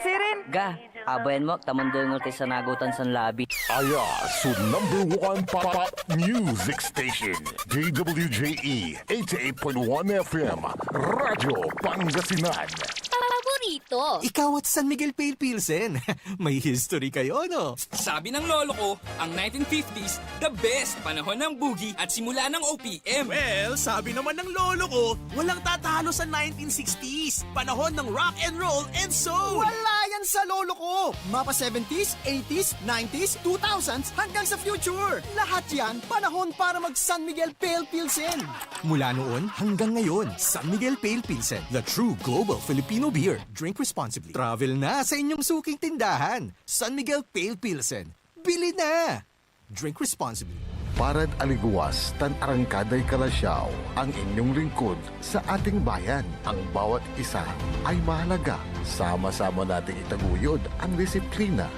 sirin. Ga, abayan mo, tamundol mo tayo sa nagutan sa labi. Aya, so #1 pop music station. DWJE 88.1 FM. Radyo Pangasinan. Paborito. Ikaw at San Miguel Pale Pilsen. May history kayo, no? Sabi ng lolo ko, ang 1950s, the best panahon ng boogie at simula ng OPM. Well, sabi naman ng lolo ko, walang tatalo sa 1960s. Panahon ng rock and roll and soul. Wala yan sa lolo ko. Mapa 70s, 80s, 90s, 2000s hanggang sa future. Lahat yan panahon para mag San Miguel Pale Pilsen. Mula noon hanggang ngayon, San Miguel Pale Pilsen, the true global Filipino beer. Drink responsibly. Travel na sa inyong suking tindahan. San Miguel Pale Pilsen. Bili na! Drink responsibly. Parad aliguas, tan arangkaday kalasyaw, ang inyong lingkod sa ating bayan. Ang bawat isa ay mahalaga. Sama-sama nating itaguyod ang disiplina,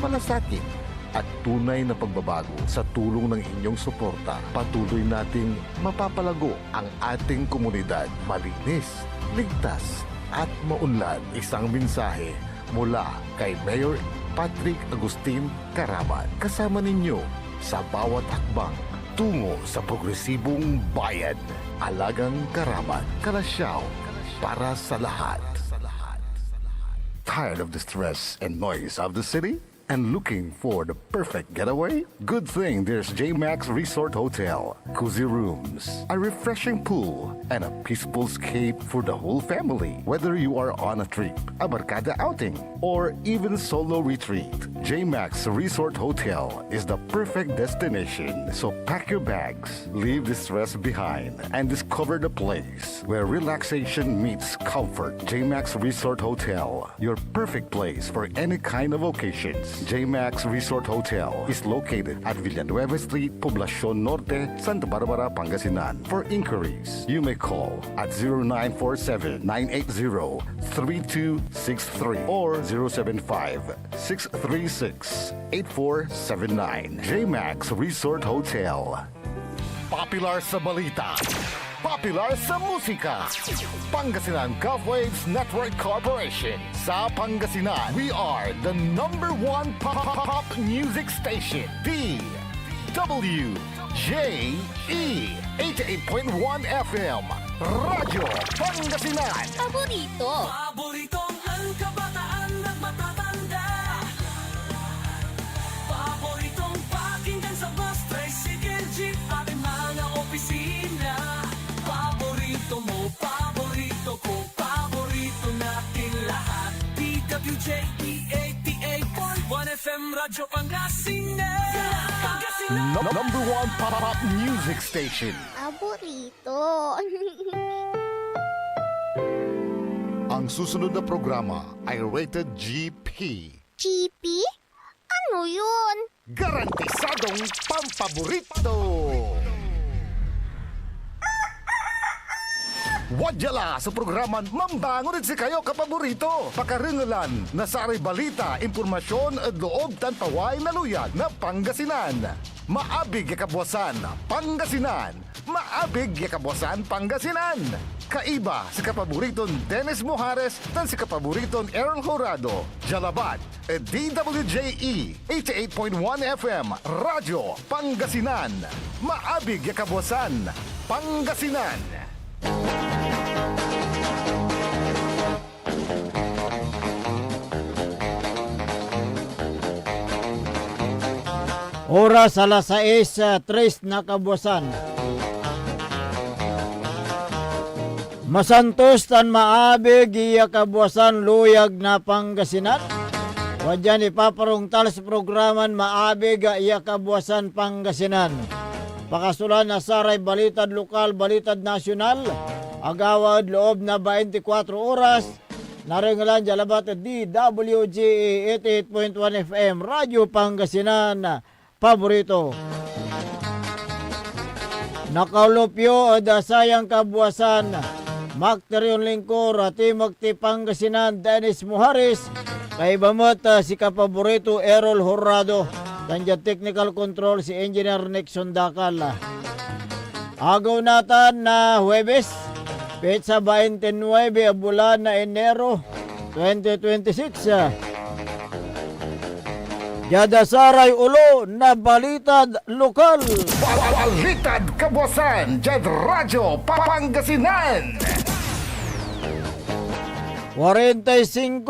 malasakit, at tunay na pagbabago. Sa tulong ng inyong suporta, patuloy nating mapapalago ang ating komunidad. Malinis, ligtas, at maunlad. Isang mensahe mula kay Mayor Patrick Agustin Caraman. Kasama ninyo sa bawat hakbang tungo sa progresibong bayan. Alagang Caraman, Kalasyaw, para sa lahat. Tired of the stress and noise of the city? And looking for the perfect getaway? Good thing there's JMax Resort Hotel. Cozy rooms, a refreshing pool, and a peaceful escape for the whole family. Whether you are on a trip, a barkada outing, or even solo retreat, JMax Resort Hotel is the perfect destination. So pack your bags, leave the stress behind, and discover the place where relaxation meets comfort. JMax Resort Hotel, your perfect place for any kind of occasions. JMax Resort Hotel is located at Villanueva Street, Poblacion Norte, Santa Barbara, Pangasinan. For inquiries, you may call at 0947-980-3263 or 075-636-8479. JMax Resort Hotel. Popular sa balita, popular sa musika. Pangasinan Golfwaves Network Corporation. Sa Pangasinan, we are the #1 pop music station. DWJE 88.1 FM. Radyo Pangasinan. Paborito. Paboritong ang kabataan at matatanda. Paboritong pakinggan sa bus, tricycle, jeep, at mga opisina. Paborito mo, paborito ko, paborito natin lahat. DWJE 88.1 FM, Radyo Pangasinan. #1 pop music station. Paborito. Ang susunod na programa ay rated GP. GP? Ano yun? Garantisadong pampaborito! Wadyala sa programan Mambangon si kayo kapaborito. Pakaringalan na sa aray balita, impormasyon at loob tanpaway na luyag na Pangasinan. Maabig yakabwasan Pangasinan. Maabig yakabwasan Pangasinan. Kaiba si kapaboriton Dennis Mojares tan si kapaboriton Errol Horado. Jalabat at DWJE 88.1 FM Radyo Pangasinan. Maabig yakabwasan Pangasinan. Oras alas 6:03 na kabuwasan. Masantos tan maabig iya kabuwasan luyag na Pangasinan. Wadyan ipaparungtal sa programan maabig iya kabuwasan Pangasinan. Pakasulan na saray balitad lokal, balitad nasyonal. Agawad loob na 24 oras. Naringalan jalabat DWGE 88.1 FM Radyo Pangasinan. Paborito. Nakaulupyo o dasayang kabuwasan. Makterion Lingkor at Timagti Pangasinan Dennis Mojares. Kay bamot si kapaborito Errol Horado. Tanja technical control si Engineer Nixon Dakal. Agaw natin na Huwebes. Petsa 29 bulan na Enero 2026. Yada saray ulo na balitad lokal. Balitad Kabuasan, Jed Radyo, Pangasinan. 45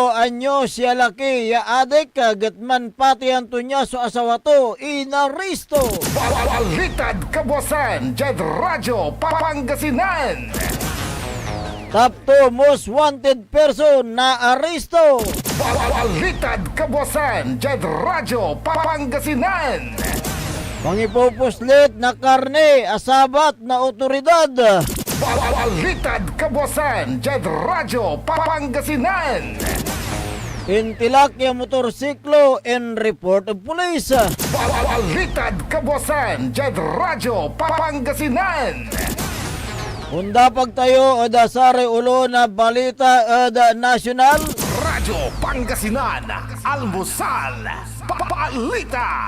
anyo siya laki ya adik kagatman pati ang tunya so asawa to inaristo. Balitad Kabuasan, Jed Radyo, Pangasinan. Top 2 most wanted person na aristo. Balitad Kabuasan, Jed Radyo, Pangasinan. Pangipupuslit na karne asabat na otoridad. Balitad Kabuasan, Jed Radyo, Pangasinan. Intilak yung motorsiklo in report of police. Balitad Kabuasan, Jed Radyo, Pangasinan. Unda pagtayo o dasare ulo na balita da nasyonal. Radyo Pangasinan, Almusal, Balita.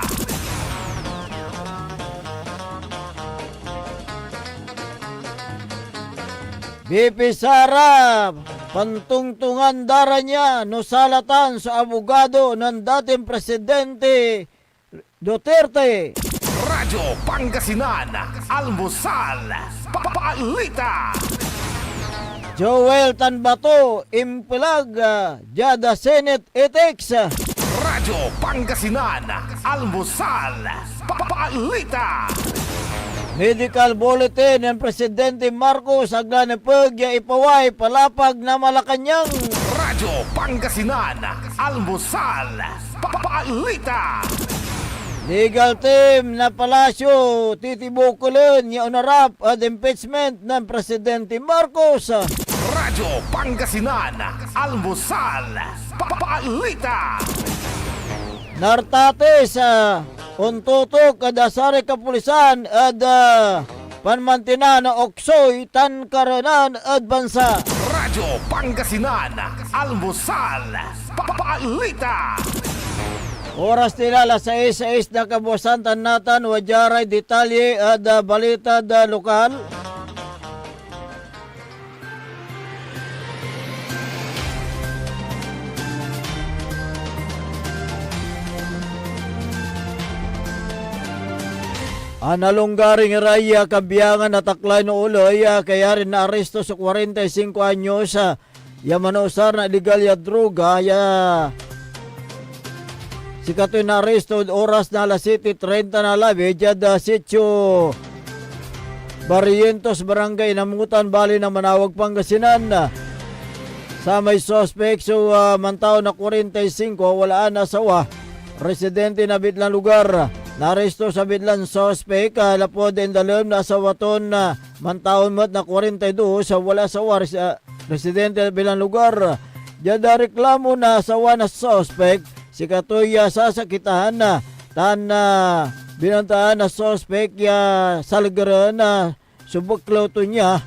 BP Sara, pantungtungan dara niya no salatan sa abogado ng dating presidente Duterte. Radyo Pangasinan, Almusal, Balita. Joel Tanbato, impilag, Jada Senate Ethics. Radyo Pangasinan, Almusal, Balita. Medical Bulletin ng Presidente Marcos aglanipag ya ipaway palapag na Malacanang. Radyo Pangasinan, Almusal, Balita. Legal team na palasyo titibukulin ya onarap at impeachment ng Presidente Marcos. Radyo Pangasinan, Almusal, Balita. Nartate sa untutok kadasari kapulisan at panmantina na oksoy tan karanan at bansa. Radyo Pangasinan, Almusal, Balita. Oras nila alas 6 na kabuasan tanatan wajaray detalye at balita da lokal. Analunggaring raya kabiyangan na taklay no ulo kaya rin na aresto sa 45 anyos ya manusar na illegal ya droga ya si katoy na aresto oras na alas 7:30 na labi jada sitio Barrientos Barangay Namungutan Bali ng Manawag Pangasinan. Sa may suspect so mantaw na 45 walaan na sawa residente na bitlang lugar. Naresto sa bitlang suspect lapod in dalam na sawaton na mantaon mat na 42 sa wala sawa residente na bitlang lugar. Jada reklamo na sawa na suspect si katoy sasakitahan na tan binantaan na suspect ya salgaran na subuklo to niya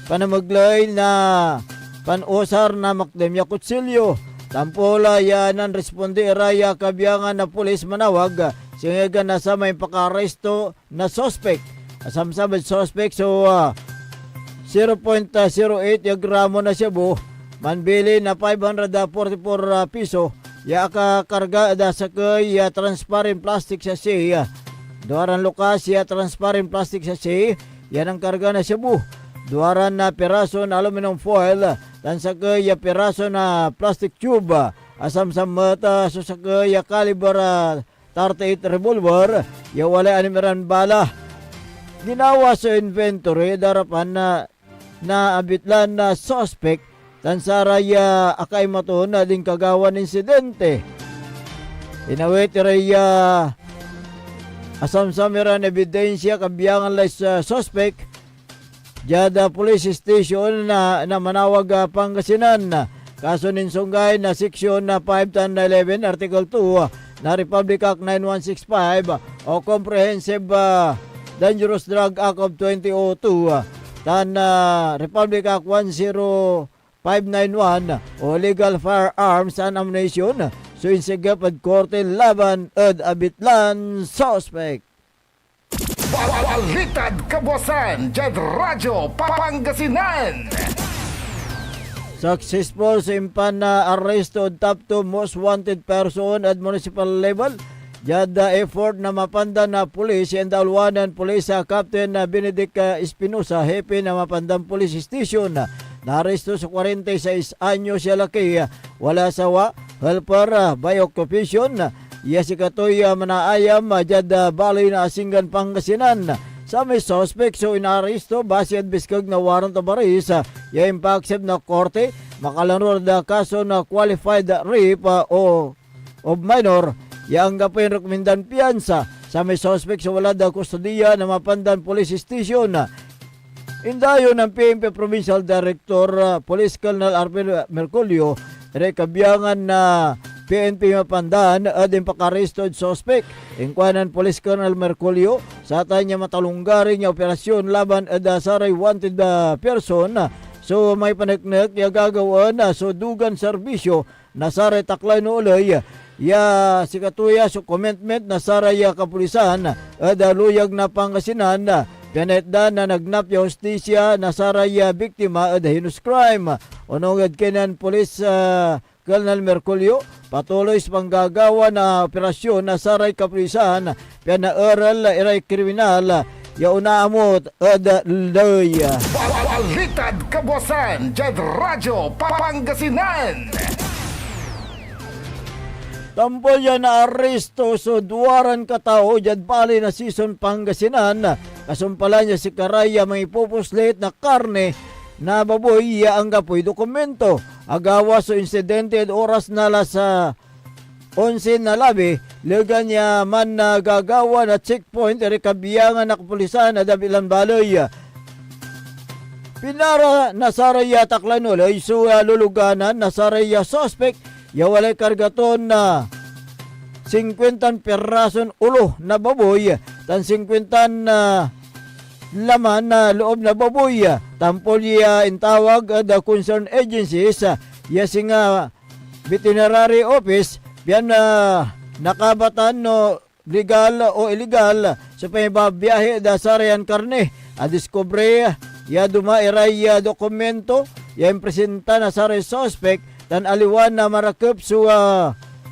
panamaglay na panusar na makdemya kutsilyo. Tampola yanan responde raya kabiyangan na pulis Manawag singagan na sa may pakaresto na suspect. Asamsabad suspect so 0.08 gramo na Cebu manbili na 544 piso ya kakarga da sa kay transparent plastic sa siya. Duaran lukas ya transparent plastic sa siya yan ang karga na Cebu. Duaran na peraso na aluminum foil dan sa kaya piraso na plastic tube asam sa mata so sa kaya caliber 38 revolver ya wala animeran bala ginawa sa inventory darapan na abitlan na suspect dan sa raya akay mato na ding kagawan insidente inawit raya asam sa meran ebidensya kabiyangan lay sa suspect Jada Police Station na Manawag Pangasinan. Kaso ninsunggay na seksyon na 5-11 Article 2 na Republic Act 9165 o Comprehensive Dangerous Drug Act of 2002 tan Republic Act 10591 o Legal Firearms and Ammunition so insigap at korte laban at abitlan suspect. Balitad Kabuasan, Jed Radyo Pangasinan. Successful sa impan na arresto on top to most wanted person at municipal level. Jada effort na mapandan na pulis and Alwanan Police Captain Benedict Espinosa, hepe na mapandan police station. Naresto sa 46 anyo siya laki, wala sawa, helper by occupation. Si katoy manaayam, jada balay na Asinggan, Pangasinan. Sa may suspect so inaresto base at biskag na warrant of arrest, impact na korte makalanor na kaso na qualified rape o of minor. Yang gapin rekomendan piyansa sa may suspect sa wala da kustodiya na mapandan police station. Indayon ng PNP Provincial Director Police Colonel Arvin Merculio, rekabiyangan na PNP mapandan at impakaresto suspect. Ingkwanan Police Colonel Merculio sa tanya matalunggaring niya operasyon laban at saray wanted person. So may paneknek ya gagawan so dugan serbisyo na saray taklay no ulay. Si katuya so commitment na saray kapulisan at luyag na Pangasinan. Pinetdan na nagnap yung hostisya na saray biktima at heinous crime. Onongad kinan Police Colonel Merculio, patuloy sa panggagawa na operasyon na saray kapulisan, pinaaral iray kriminal, yaunamot at loy. Balitad Kabuasan, Jed Radyo, Pangasinan. Tampol yan na aresto so duwaran katao dyan pali na season Pangasinan. Kasumpala niya si Karaya may pupuslit na karne na baboy ang kapoy dokumento. Agawa so insidente at oras nala sa 11 na labi. Lagan niya man na gagawa na checkpoint rekabiyangan na kapulisan na dabilan baloy. Pinara na saraya taklanulay so luluganan na saraya suspect. Walay kargaton na 50 perason ulo na baboy, tan 50 na laman na loob na baboy. Tampol intawag the concerned agencies, singa veterinary office, biyan na nakabatan no legal o illegal sa pamibabiyahe da sarayan karne. Discovery, dumairay dokumento, presenta na saray suspect, tan aliwan na marakip so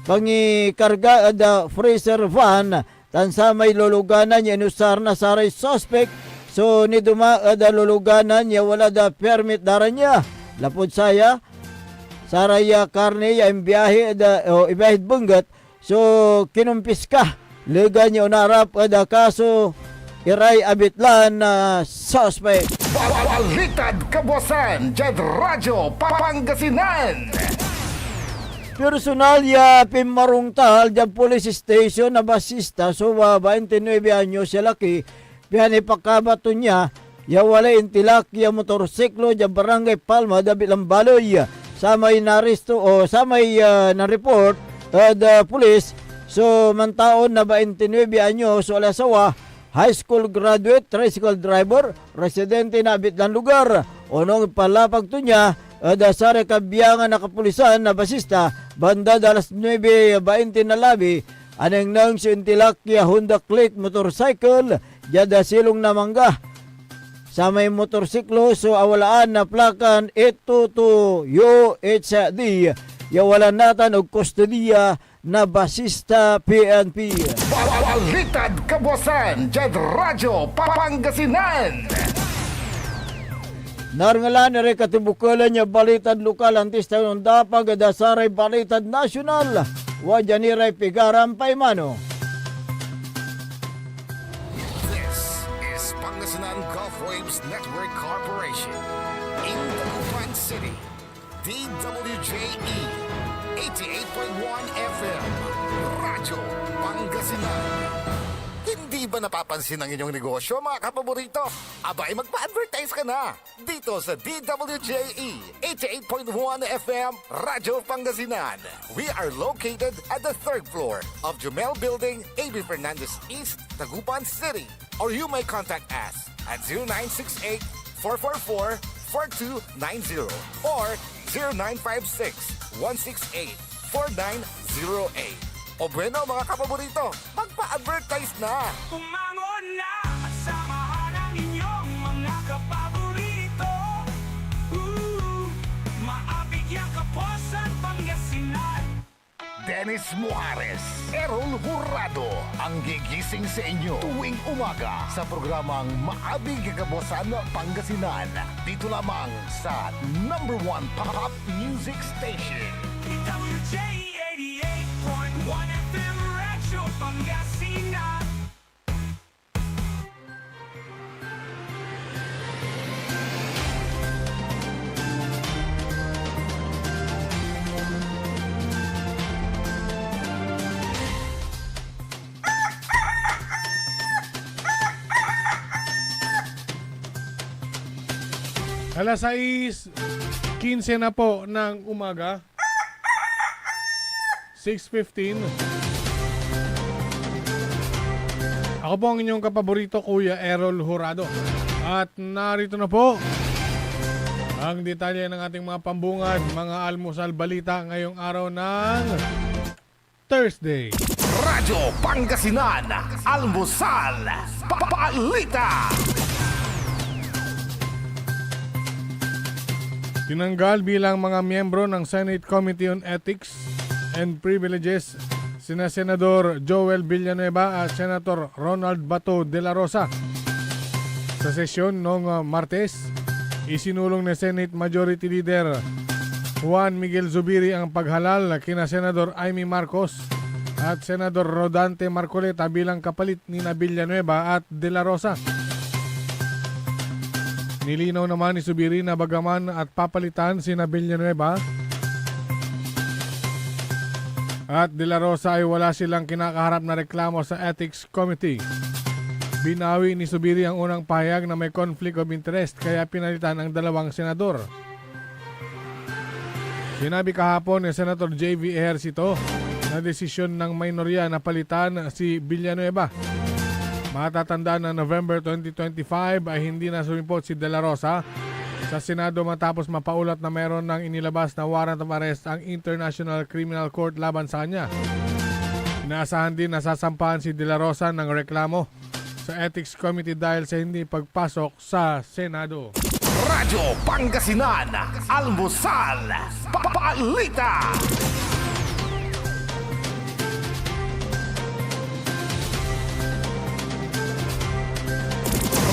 pangikarga da freezer van tan sa may luluganan niya inusar na saray suspect so ni duma da luluganan niya wala da permit dara niya lapod saya saray karne ya imbiyahe da o ibahid bunggat so kinumpis ka lugan niya unarap da kaso iray abitlan na suspect. Balitad Kabuasan, Jed Radyo, Pangasinan. Personal pimarong tahal dyan police station na basista so 29 anyo siya laki biyan ipakabato niya wala intilak motorsiklo dyan barangay Palma dabilang baloy sa may naristo o sa may na-report the police so mantaon na 29 anyo so alasawa high school graduate, tricycle driver, residente na abitlang lugar. Onong palapag to niya, dasare kabiyangan na kapulisan na basista, banda dalas 9:20 na labi, aneng nang sintilakya Honda Click motorcycle, jada silong na mangga. Sa may motorsiklo, so awalaan na plakan 822 UHD, yawalan natan og kustodiya na basista PNP. Balitad Kabuasan, Jed Radyo, Pangasinan. Narangalan na rin katibukulan niya balitad lokal antis tayo ng dapag dasaray balitad nasyonal. Wadyan ni Ray Pigaram Paimano. This is Pangasinan Gulf Waves Network Corporation. In Dagupan City, DWJE 88.1 FM, Radyo Pangasinan. Hindi ba napapansin ang inyong negosyo, mga kapaborito? Abay, magpa-advertise ka na dito sa DWJE 88.1 FM, Radyo Pangasinan. We are located at the 3rd floor of Jumel Building, A.B. Fernandez East, Dagupan City. Or you may contact us at 0968-444-4290 or 0956-168-4908. O bueno, mga kapaborito, magpa-advertise na! Umangon na at samahan ang inyong mga kapaborito. Dennis Muhares, Errol Hurado, ang gigising sa inyo tuwing umaga sa programang Maabig Kagabosan Pangasinan. Dito lamang sa #1 Pop Music Station. WJ 88.1 FM Radyo Pangasinan. Alas 6:15 na po ng umaga. 6:15. Ako po ang inyong kapaborito, Kuya Errol Hurado. At narito na po ang detalye ng ating mga pambungad, mga almusal balita ngayong araw ng Thursday. Radyo Pangasinan, Almusal, Balita. Tinanggal bilang mga miyembro ng Senate Committee on Ethics and Privileges sina Senador Joel Villanueva at Senator Ronald Bato de la Rosa. Sa sesyon noong Martes, isinulong ni Senate Majority Leader Juan Miguel Zubiri ang paghalal kina Senador Amy Marcos at Senador Rodante Marcoleta bilang kapalit ni Villanueva at de la Rosa. Nilinaw naman ni Zubiri na bagaman at papalitan sina Villanueva at De La Rosa ay wala silang kinakaharap na reklamo sa Ethics Committee. Binawi ni Zubiri ang unang pahayag na may conflict of interest kaya pinalitan ang dalawang senador. Sinabi kahapon ni Senator J.V. Ejercito na desisyon ng minorya na palitan si Villanueva. Matatandaan na November 2025 ay hindi na sumimpot si De La Rosa sa Senado matapos mapaulat na meron ng inilabas na warrant of arrest ang International Criminal Court laban sa kanya. Inaasahan din na sasampahan si De La Rosa ng reklamo sa Ethics Committee dahil sa hindi pagpasok sa Senado. Radyo Pangasinan, Almusal, Balita.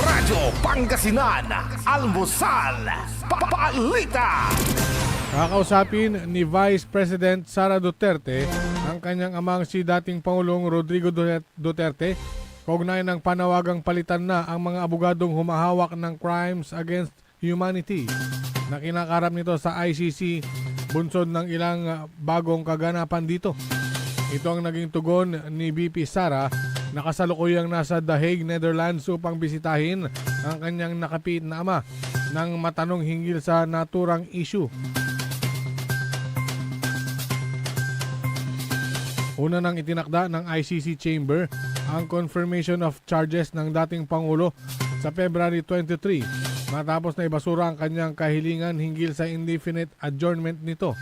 Radyo Pangasinan, Almusal, Balita. Kakausapin ni Vice President Sara Duterte ang kanyang amang si dating Pangulong Rodrigo Duterte kaugnay ng panawagang palitan na ang mga abogadong humahawak ng crimes against humanity na kinakarap nito sa ICC bunsod ng ilang bagong kaganapan dito. Ito ang naging tugon ni VP Sara na kasalukuyang nasa The Hague, Netherlands upang bisitahin ang kanyang nakapit na ama nang matanong hinggil sa naturang issue. Una nang itinakda ng ICC Chamber ang confirmation of charges ng dating Pangulo sa February 23 matapos na ibasura ang kanyang kahilingan hinggil sa indefinite adjournment nito.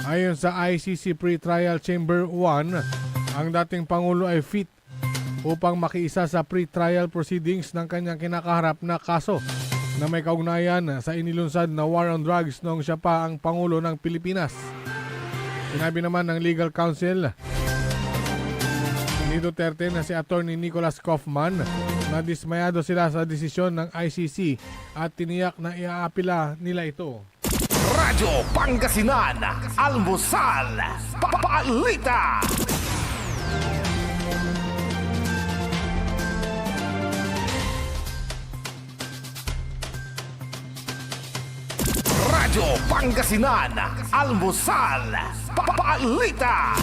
Ayon sa ICC Pre-Trial Chamber 1, ang dating Pangulo ay fit upang makiisa sa pre-trial proceedings ng kanyang kinakaharap na kaso na may kaugnayan sa inilunsad na war on drugs noong siya pa ang Pangulo ng Pilipinas. Sinabi naman ng legal counsel ni Duterte na si Attorney Nicholas Kaufman na dismayado sila sa desisyon ng ICC at tiniyak na iaapila nila ito. Radyo Pangasinan, Almusal, Balita. Radyo Pangasinan, Almusal, Balita.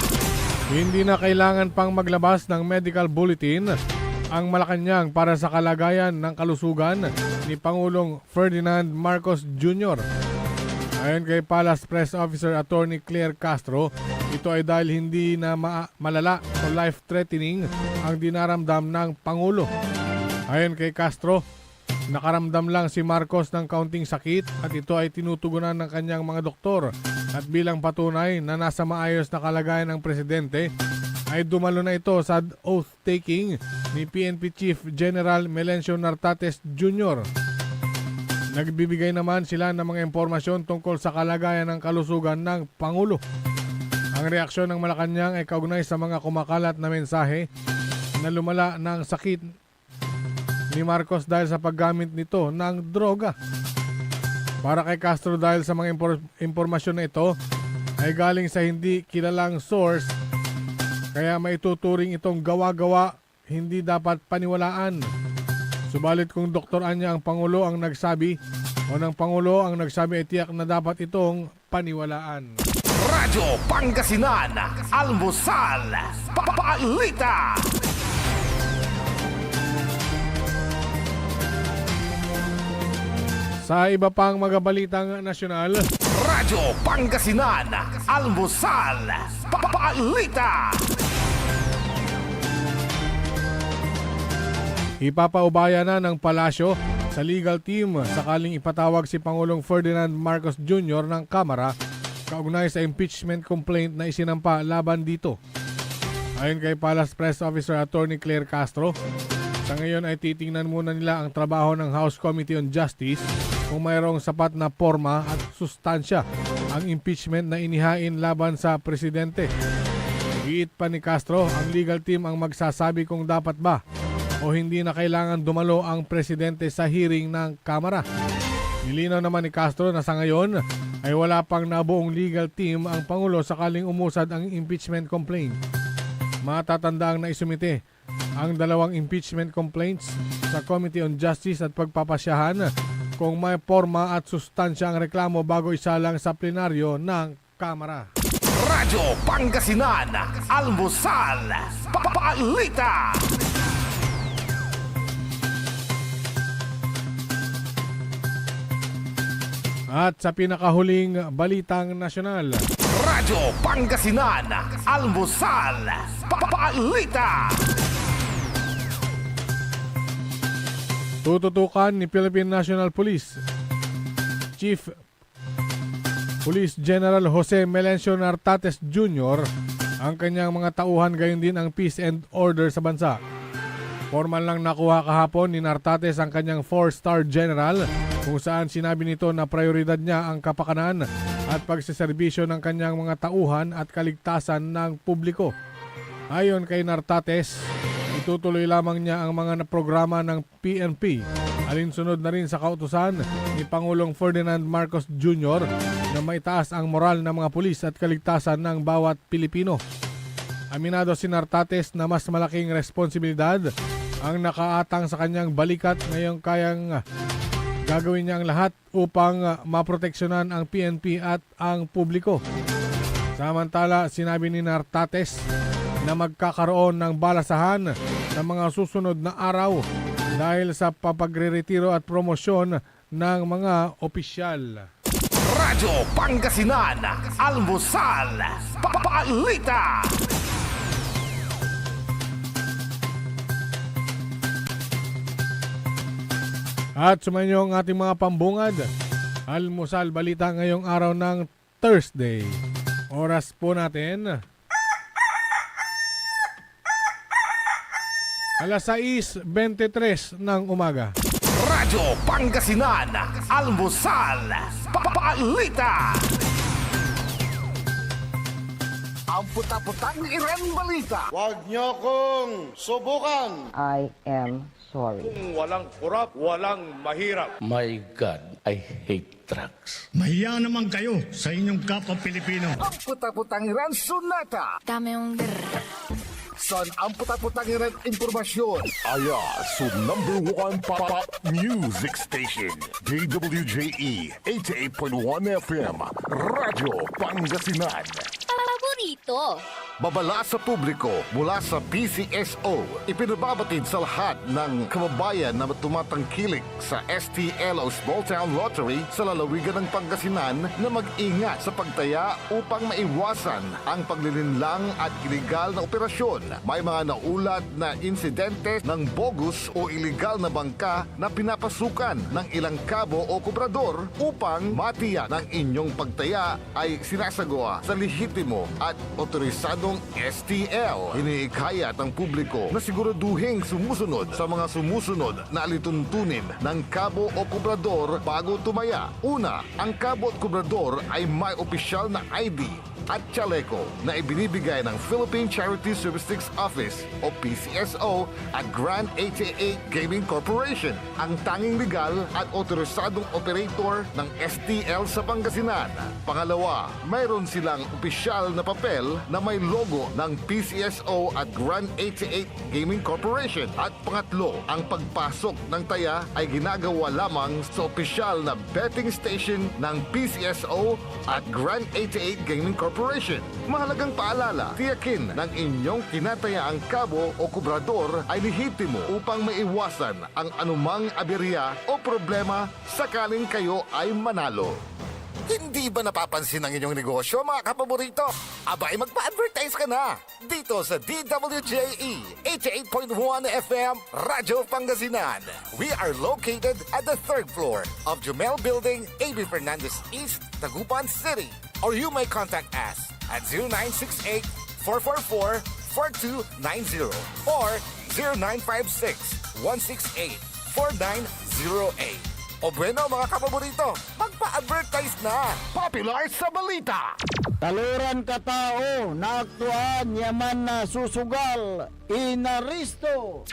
Hindi na kailangan pang maglabas ng medical bulletin ang Malacanang para sa kalagayan ng kalusugan ni Pangulong Ferdinand Marcos Jr. Ayon kay Palace Press Officer Attorney Claire Castro, ito ay dahil hindi na malala o life-threatening ang dinaramdam ng Pangulo. Ayon kay Castro, nakaramdam lang si Marcos ng kaunting sakit at ito ay tinutugunan ng kanyang mga doktor at bilang patunay na nasa maayos na kalagayan ng presidente ay dumalo na ito sa oath-taking ni PNP Chief General Melencio Nartates Jr. Nagbibigay naman sila ng mga impormasyon tungkol sa kalagayan ng kalusugan ng Pangulo. Ang reaksyon ng Malacanang ay kaugnay sa mga kumakalat na mensahe na lumala ng sakit ni Marcos dahil sa paggamit nito ng droga. Para kay Castro, dahil sa mga impormasyon na ito ay galing sa hindi kilalang source, kaya maituturing itong gawa-gawa, hindi dapat paniwalaan. Subalit kung Dr. Anya ang Pangulo ang nagsabi o ng Pangulo ang nagsabi, ay tiyak na dapat itong paniwalaan. Radyo Pangasinan, Almusal, Balita. Sa iba pang mga balitang nasyonal, Radyo Pangasinan, Almusal, Balita. ipapaubaya na ng palasyo sa legal team sakaling ipatawag si Pangulong Ferdinand Marcos Jr. ng Kamara kaugnay sa impeachment complaint na isinampa laban dito. Ayon kay Palace Press Officer Attorney Claire Castro, sa ngayon ay titingnan muna nila ang trabaho ng House Committee on Justice kung mayroong sapat na porma at sustansya ang impeachment na inihain laban sa presidente. Giit pa ni Castro, ang legal team ang magsasabi kung dapat ba o hindi na kailangan dumalo ang presidente sa hearing ng Kamara. Nilinaw naman ni Castro na sa ngayon ay wala pang nabuong legal team ang Pangulo sakaling umusad ang impeachment complaint. Matatandaang na isumite ang dalawang impeachment complaints sa Committee on Justice at pagpapasyahan kung may porma at sustansya ang reklamo bago isalang sa plenaryo ng Kamara. Radyo Pangasinan, Almusal, Balita. At sa pinakahuling balitang nasyonal, Radyo Pangasinan, Almusal, Balita. tututukan ni Philippine National Police Chief Police General Jose Melencio Nartates Jr. ang kanyang mga tauhan, gayon din ang peace and order sa bansa. Formal lang nakuha kahapon ni Nartates ang kanyang 4-star general kung saan sinabi nito na prioridad niya ang kapakanan at pagseserbisyo ng kanyang mga tauhan at kaligtasan ng publiko. Ayon kay Nartates, itutuloy lamang niya ang mga programa ng PNP, alinsunod na rin sa kautusan ni Pangulong Ferdinand Marcos Jr. na maitaas ang moral ng mga pulis at kaligtasan ng bawat Pilipino. Aminado si Nartates na mas malaking responsibilidad ang nakaatang sa kanyang balikat, ngayong kayang gagawin niya ang lahat upang maproteksyonan ang PNP at ang publiko. Samantala, sinabi ni Nartates na magkakaroon ng balasahan sa mga susunod na araw dahil sa papagre-retiro at promosyon ng mga opisyal. Radyo Pangasinan, Almusal, Balita. At sumainyo ang ating mga pambungad. Almusal Balita ngayong araw ng Thursday. Oras po natin 6:23 ng umaga. Radyo Pangasinan, Almusal, Balita. Ang puta-putang Iren Balita. Huwag niyo kong subukan. I am sorry. Walang kurap, walang mahirap. My God, I hate drugs. Mahiya naman kayo sa inyong kapwa Pilipino. Ang puta-putang Iren Sunata. Dame yung Son, ang puta-putang Iren Impormasyon. Aya, so #1 pop music station. DWJE 88.1 FM. Radyo Pangasinan. Paborito. Babala sa publiko mula sa PCSO. Ipinababatid sa lahat ng kababayan na tumatangkilik sa STLO Small Town Lottery sa lalawigan ng Pangasinan na mag-ingat sa pagtaya upang maiwasan ang paglilinlang at iligal na operasyon. May mga naulat na insidente ng bogus o iligal na bangka na pinapasukan ng ilang kabo o kubrador upang matiyak ng inyong pagtaya ay sinasagawa sa lehitimo at otorisadong STL. Iniikayat ang publiko na siguraduhing sumusunod sa mga sumusunod na alituntunin ng kabo o kubrador bago tumaya. Una, ang kabo at kubrador ay may opisyal na ID at chaleco na ibinibigay ng Philippine Charity Statistics Office o PCSO at Grand 88 Gaming Corporation, ang tanging legal at otorisadong operator ng STL sa Pangasinan. Pangalawa, mayroon silang opisyal na papel na may logo ng PCSO at Grand 88 Gaming Corporation. At pangatlo, ang pagpasok ng taya ay ginagawa lamang sa opisyal na betting station ng PCSO at Grand 88 Gaming Corporation. Mahalagang paalala, tiyakin ng inyong kinatayaang kabo o kubrador ay lehitimo upang maiwasan ang anumang aberya o problema sakaling kayo ay manalo. Hindi ba napapansin ang inyong negosyo, mga kapaborito? Abay, magpa-advertise ka na dito sa DWJE 88.1 FM Radyo Pangasinan. We are located at the 3rd floor of Jumel Building, AB Fernandez East, Tagupan City. Or you may contact us at 0968-444-4290 or 0956-168-4908. O bueno, mga kapaborito, magpa-advertise na! Popular sa balita! Taluran katao, naaktuan, yaman na susugal, inaristo.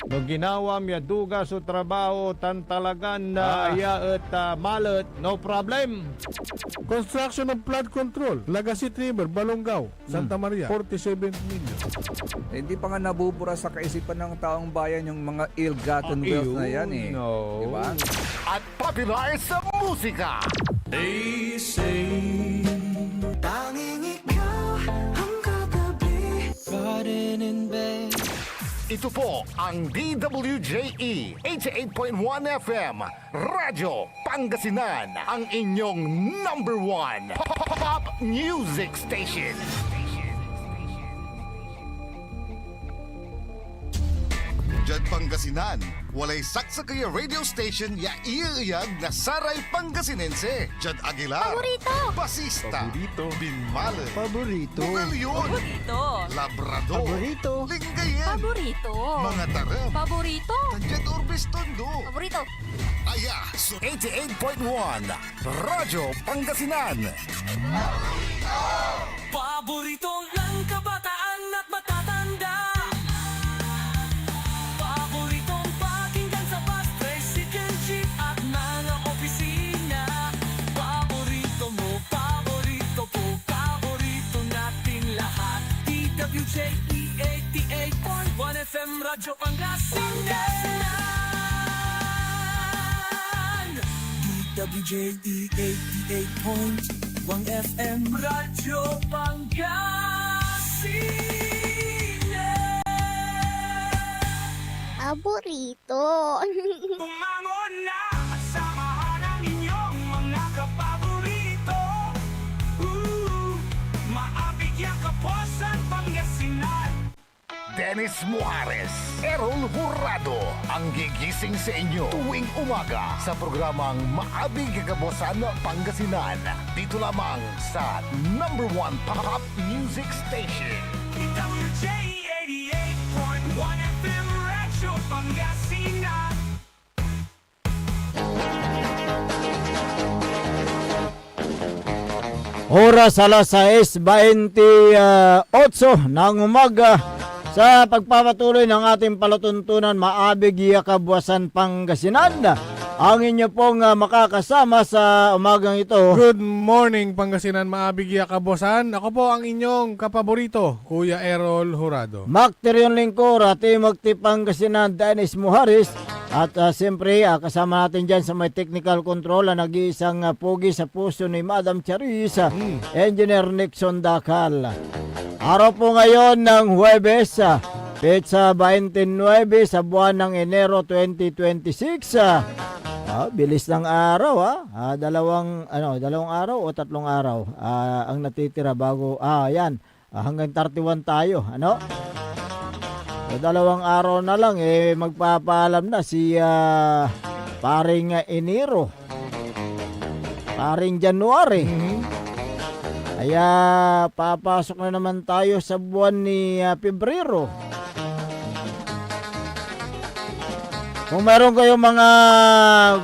No ginawa miya duga sa trabaho, tantalagan na aya at malat, no problem. Construction of flood control, Lagasit River, Balongaw, Santa Maria, 47 million. Hindi pa nga nabubura sa kaisipan ng taong bayan yung mga ill-gotten wealth na yan eh. No. Diba? At popular sa musika! They say tanging ikaw ang katabi pa rin in bed. Ito po ang DWJE 88.1 FM Radyo Pangasinan, ang inyong number 1 pop music station. Diyan Pangasinan, walay saksa kaya radio station ya iiyag na Saray Pangasinense. Diyan Aguilar, Paborito! Basista, Paborito, Binmale, Paborito. Bugalyon, Paborito! Labrador, Paborito. Lingayen, Paborito! mga taram, Paborito! Diyan Urbis Tondo. Paborito! Aya, so 88.1 Radyo Pangasinan. Paborito ng kabataan at matatanda. Paboritong pakinggan sa bus, tricycle, jeep at mga opisina. Paborito mo, paborito ko, paborito natin lahat. DWJE 88.1 FM Radyo Pangasinan. DWJE 88.1 FM Radyo Pangasinan. Paborito! Bumangon na at samahan ang inyong mga kapaborito. Maabigyan Kapuasan, Pangasinan. Dennis Muares, Errol Hurado, ang gigising sa inyo tuwing umaga sa programang Maabig Kagabosan Pangasinan. Dito lamang sa number 1 pop music station. DWJE 88.1 FM Radyo Pangasinan. Oras alas 6:28 ng umaga sa pagpapatuloy ng ating palatuntunan Maabig Kabuasan Pangasinan. Ang inyo pong makakasama sa umagang ito. Good morning, Pangasinan, Maabig Kabosan. Ako po ang inyong kapaborito, Kuya Errol Hurado. Macterion Lingkor, Timog Pangasinan, Dennis Muharis. At siyempre, kasama natin dyan sa may technical control na nag-iisang pugi sa puso ni Madam Charissa, Engineer Nixon Dakal. Araw po ngayon ng Huwebes, petsa 29 sa buwan ng Enero 2026. Bilis ng araw dalawang araw o tatlong araw ang natitira bago yan hanggang 31 tayo dalawang araw na lang magpapaalam na si paring Enero, paring January. Kaya papasok na naman tayo sa buwan ni Pebrero. Kung meron kayong mga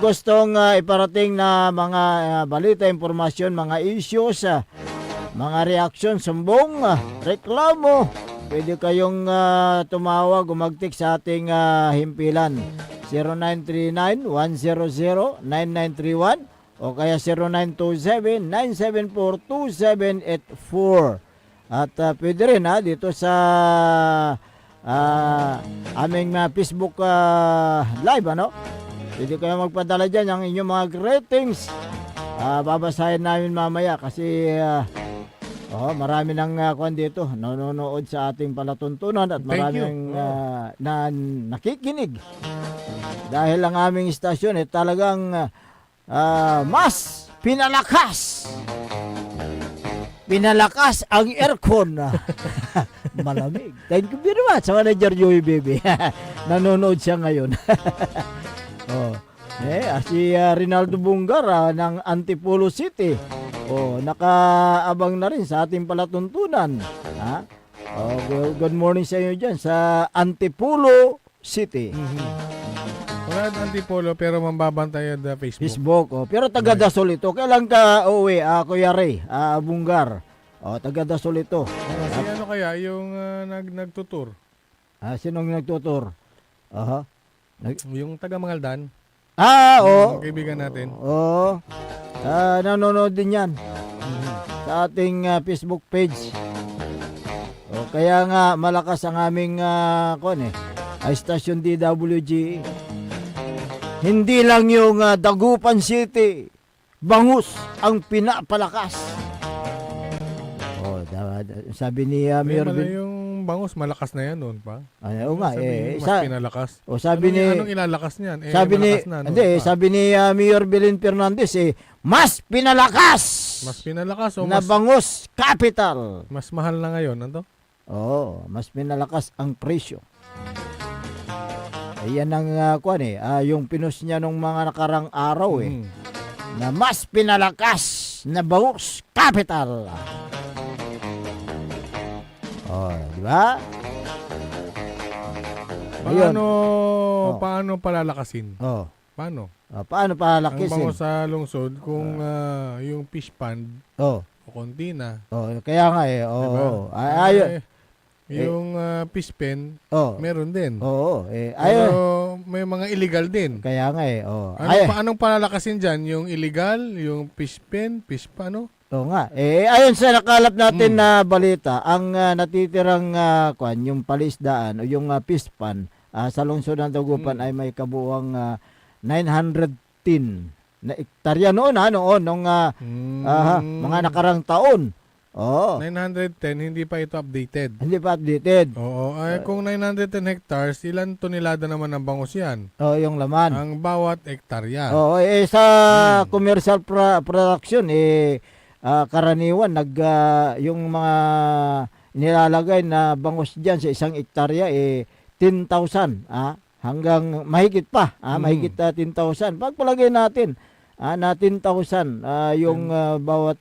gustong iparating na mga balita, impormasyon, mga issues, mga reaksyon, sumbong, reklamo, pwede kayong tumawag o mag-text sa ating himpilan 0939-100-9931 o kaya 0927-974-2784. At pwede rin dito sa aming Facebook live, ano? Pwede kayo magpadala dyan ang inyong mga greetings. Babasahin namin mamaya kasi marami nang kuwan dito nanonood sa ating palatuntunan at maraming na nakikinig. Dahil ang aming istasyon talagang mas pinalakas ang aircon. Malamig. Thank you very much sa Manager Joey Baby. Nanonood siya ngayon. Si Rinaldo Bungar ng Antipolo City. Nakaabang na rin sa ating palatuntunan. Good morning sa inyo dyan sa Antipolo City. Wala Antipolo pero mambabantay sa Facebook. Facebook. Pero taga Dasol ito. Kailan ka uwi, Kuya Ray, Bungar? Taga Dasol ito. Si ano kaya yung nagtutur? Sinong nagtutur? Yung taga Mangaldan. Kaibigan natin. Nanonood din yan sa ating Facebook page. Kaya nga malakas ang aming stasyon DWG. Hindi lang yung Dagupan City, Bangus ang pinapalakas. Sabi ni Mayor yung Bangus malakas na yan noon pa. Oo nga mas pinalakas. Sabi ni anong ilalakas niyan? Sabi ni Mayor Belen Fernandez mas pinalakas. Mas pinalakas na Bangus capital. Mas mahal na ngayon, ano? Mas pinalakas ang presyo. Ayan ang yung pinost niya nung mga nakarang araw na mas pinalakas na Bangus capital. Di ba? Paano palalakasin? Paano? Paano palalakisin? Ang bango sa lungsod kung yung fish pond o konti na. Kaya nga diba? Yung fish pen, meron din. Pero may mga illegal din. Kaya nga Anong palalakasin dyan? Yung illegal, yung fish pen, fish paano? Nga. Ayon sa nakalap natin na balita, ang natitirang yung palisdaan o yung fish pan sa lungsod ng Dagupan ay may kabuuang 910 na ektarya noon nung mga nakarang taon. 910, hindi pa ito updated. Hindi pa updated. Kung 910 hectares, ilan tonelada naman ang bangus yan? Yung laman. Ang bawat ektarya. Sa commercial production, karaniwan, yung mga nilalagay na bangus dyan sa isang ektarya, 10,000. Hanggang mahigit pa. Mahigit 10,000. Pagpalagay natin, na 10,000 yung bawat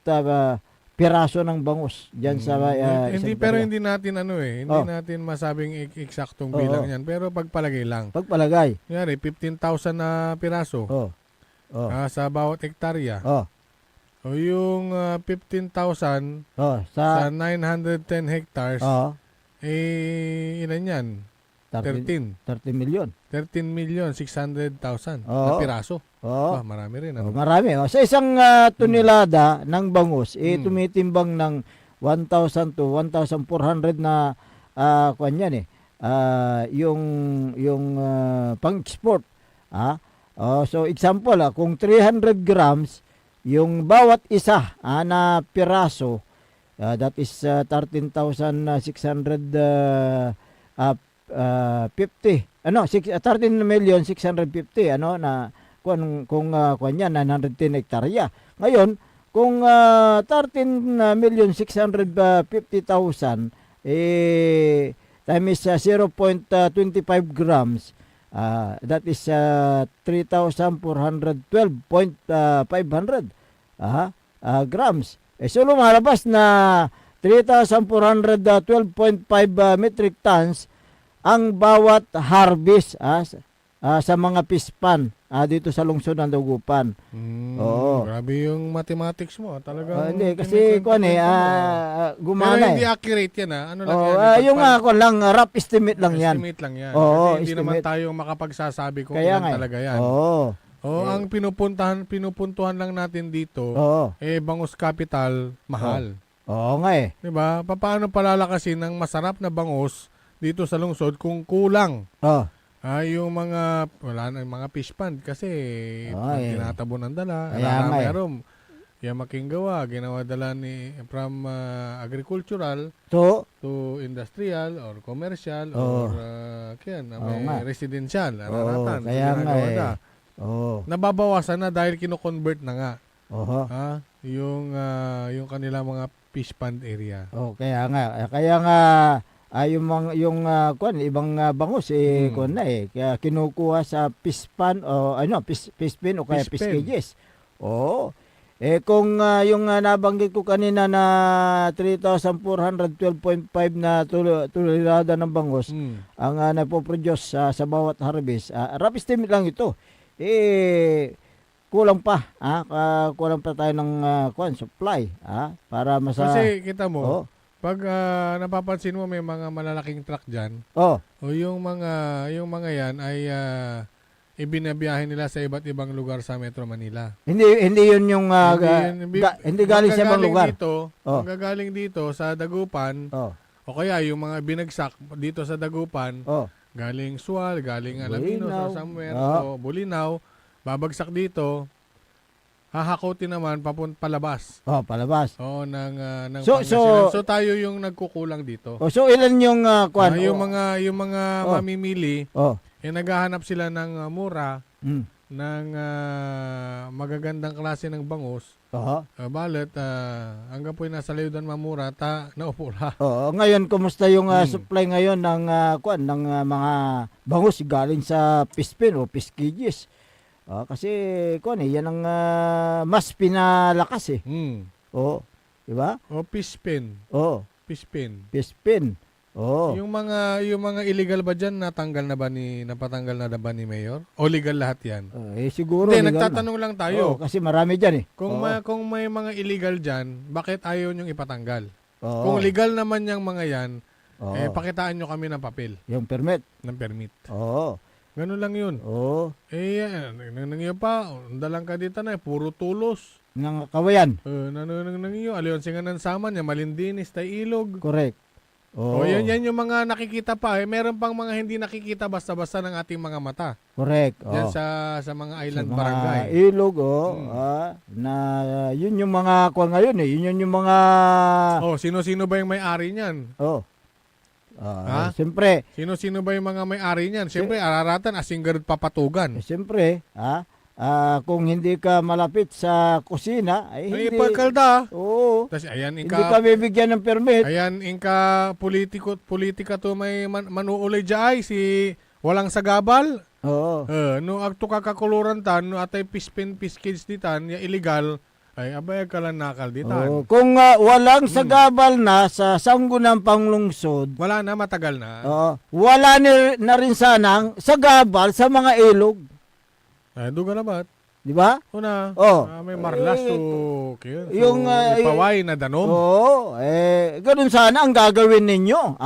piraso ng bangus diyan sa hindi natin hindi natin masabing eksaktong bilang yan, pero pagpalagay lang. Kunyari 15,000 na piraso. Sa bawat ektarya. O yung 15,000 sa 910 hectares ilan yan? 13 million. 13,600,000 na piraso. Marami rin. Marami. Sa isang tonelada ng bangus, tumitimbang ng 1,000 to 1,400 na yung pang-export. So example, kung 300 grams, yung bawat isa na piraso, that is 13,650 13,650 na kung yan 910 hektarya. Ngayon, kung 13,650,000 times 0.25 grams, that is 3,412.500 grams. So lumalabas na 3,412.5 metric tons ang bawat harvest sa mga fish pan dito sa lungsod ng Dagupan. Oo. Grabe yung mathematics mo. Talagang Hindi kasi kuan gumana Pero hindi accurate yan Ano lang Oo, yan? yung kuan lang rough estimate lang yan. Estimate lang yan. Oo, Kasi hindi naman estimate. tayo makapagsasabi kung Kaya ilan nga. talaga yan. Oo. Ang pinupuntuhan lang natin dito, Oo. bangus capital, mahal. Oo nga eh. 'Di ba? Paano palalakasin ng masarap na bangus dito sa lungsod kung kulang? Oh. Yung wala na yung mga fish pond kasi pag tinatabo ng dala, Kaya nga eh. meron. Yung makinggawa, ginawa dala from agricultural So, to industrial or commercial Oo. or may residential. oo, kaya nga eh. Oo. Nababawasan na dahil kino-convert na nga. Oho. Yung kanila mga fish pond area. Oh, kaya nga yung ibang bangus kuan na kaya kinukuha sa fish pan o fish pin o kaya Fish fish pen. cages. Oo. Kung yung nabanggit ko kanina na 3,412.5 na tonelada ng bangus ang napoproduce sa bawat harvest, rough estimate lang ito. Kulang pa tayo ng supply para Kasi kita mo, Oh. pag napapansin mo may mga malalaking truck diyan, Oh. o yung mga yan ay ibinabiyahe nila sa iba't ibang lugar sa Metro Manila. Hindi yun yung hindi galing sa ibang lugar. Ang gagaling dito sa Dagupan, Oh. o kaya yung mga binagsak dito sa Dagupan, Oh. galing Sual, galing Alaminos Bulinaw. or somewhere, Oh. o Bulinaw, babagsak dito, hahakotin naman palabas. Oh, palabas. Oo, ng So- Pangasinan. So tayo yung nagkukulang dito. Oh, so ilan yung Yung mga mamimili, Oh. naghahanap sila ng mura, Mm. ng magagandang klase ng bangus. Oo. Balet, hanggang po nasa layudan mamura, naupo la. Oo, ngayon kumusta yung supply ngayon ng ng mga bangus galing sa fish pin o fish cages? Kasi yan ang mas pinalakas eh. Oo. Di ba? O fish pen. Oo. Fish pen. Fish pin. Oo. Yung mga illegal ba diyan napatanggal na ba ni Mayor? O legal lahat 'yan? Siguro Hindi, legal nagtatanong lang tayo. kasi marami diyan eh. Kung may mga illegal diyan, bakit ayaw niyong ipatanggal? Oo. Kung legal naman yung mga 'yan, Oo. pakitaan niyo kami ng papel, Yung permit. ng permit. Oo. Ganun lang 'yun. Oo. Nangiyo pa, dalang ka dito na puro tulos. Ng kawayan. Nangiyo, aliyon singanan saman niya, malindinis, tay ilog. Correct. O yan yung mga nakikita pa. Meron pang mga hindi nakikita basta-basta ng ating mga mata. Correct. Yan sa mga island sa mga barangay. ilog na yun yung mga ngayon eh. Yun yung mga Sino-sino ba yung may-ari niyan? Siyempre, Sino-sino ba yung mga may-ari niyan? Siyempre, araratan, asinggarod papatugan. siyempre, kung hindi ka malapit sa kusina, ay Ay, hindi. ipagkalda. Oo. Tapos ayan, Hindi ka bibigyan ng permit. ayan, inka politika to may manuulay jay, si walang sagabal. Oo. No, agto kakakuluran tan, no atay pispin piskids ditan, ya illegal, ay abay ka lang nakal ditan. Oo. Kung walang sagabal na sa sanggunang panglungsod, Wala na, matagal na. wala na rin sanang sagabal sa mga ilog. Ay, duga na ba? Di ba? Una, may marlas yung, ipaway na danom. Oo, ganun sana ang gagawin ninyo,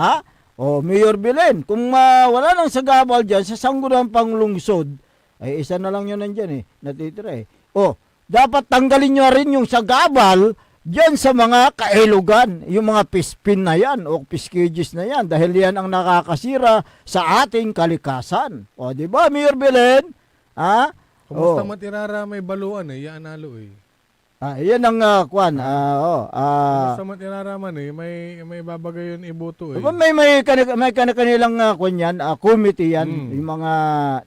Mayor Belen, kung wala nang sagabal dyan sa sanggunang panglungsod, ay isa na lang yun nandyan natitira dapat tanggalin nyo rin yung sagabal dyan sa mga kailugan, yung mga pispin na yan o piskages na yan, dahil yan ang nakakasira sa ating kalikasan. Di ba, Mayor Belen? Kumusta matirara may baluan yan nalo Yan ang Kumusta matirara man may babagayon ibuto May kanilang kunyan, committee yan, yung mga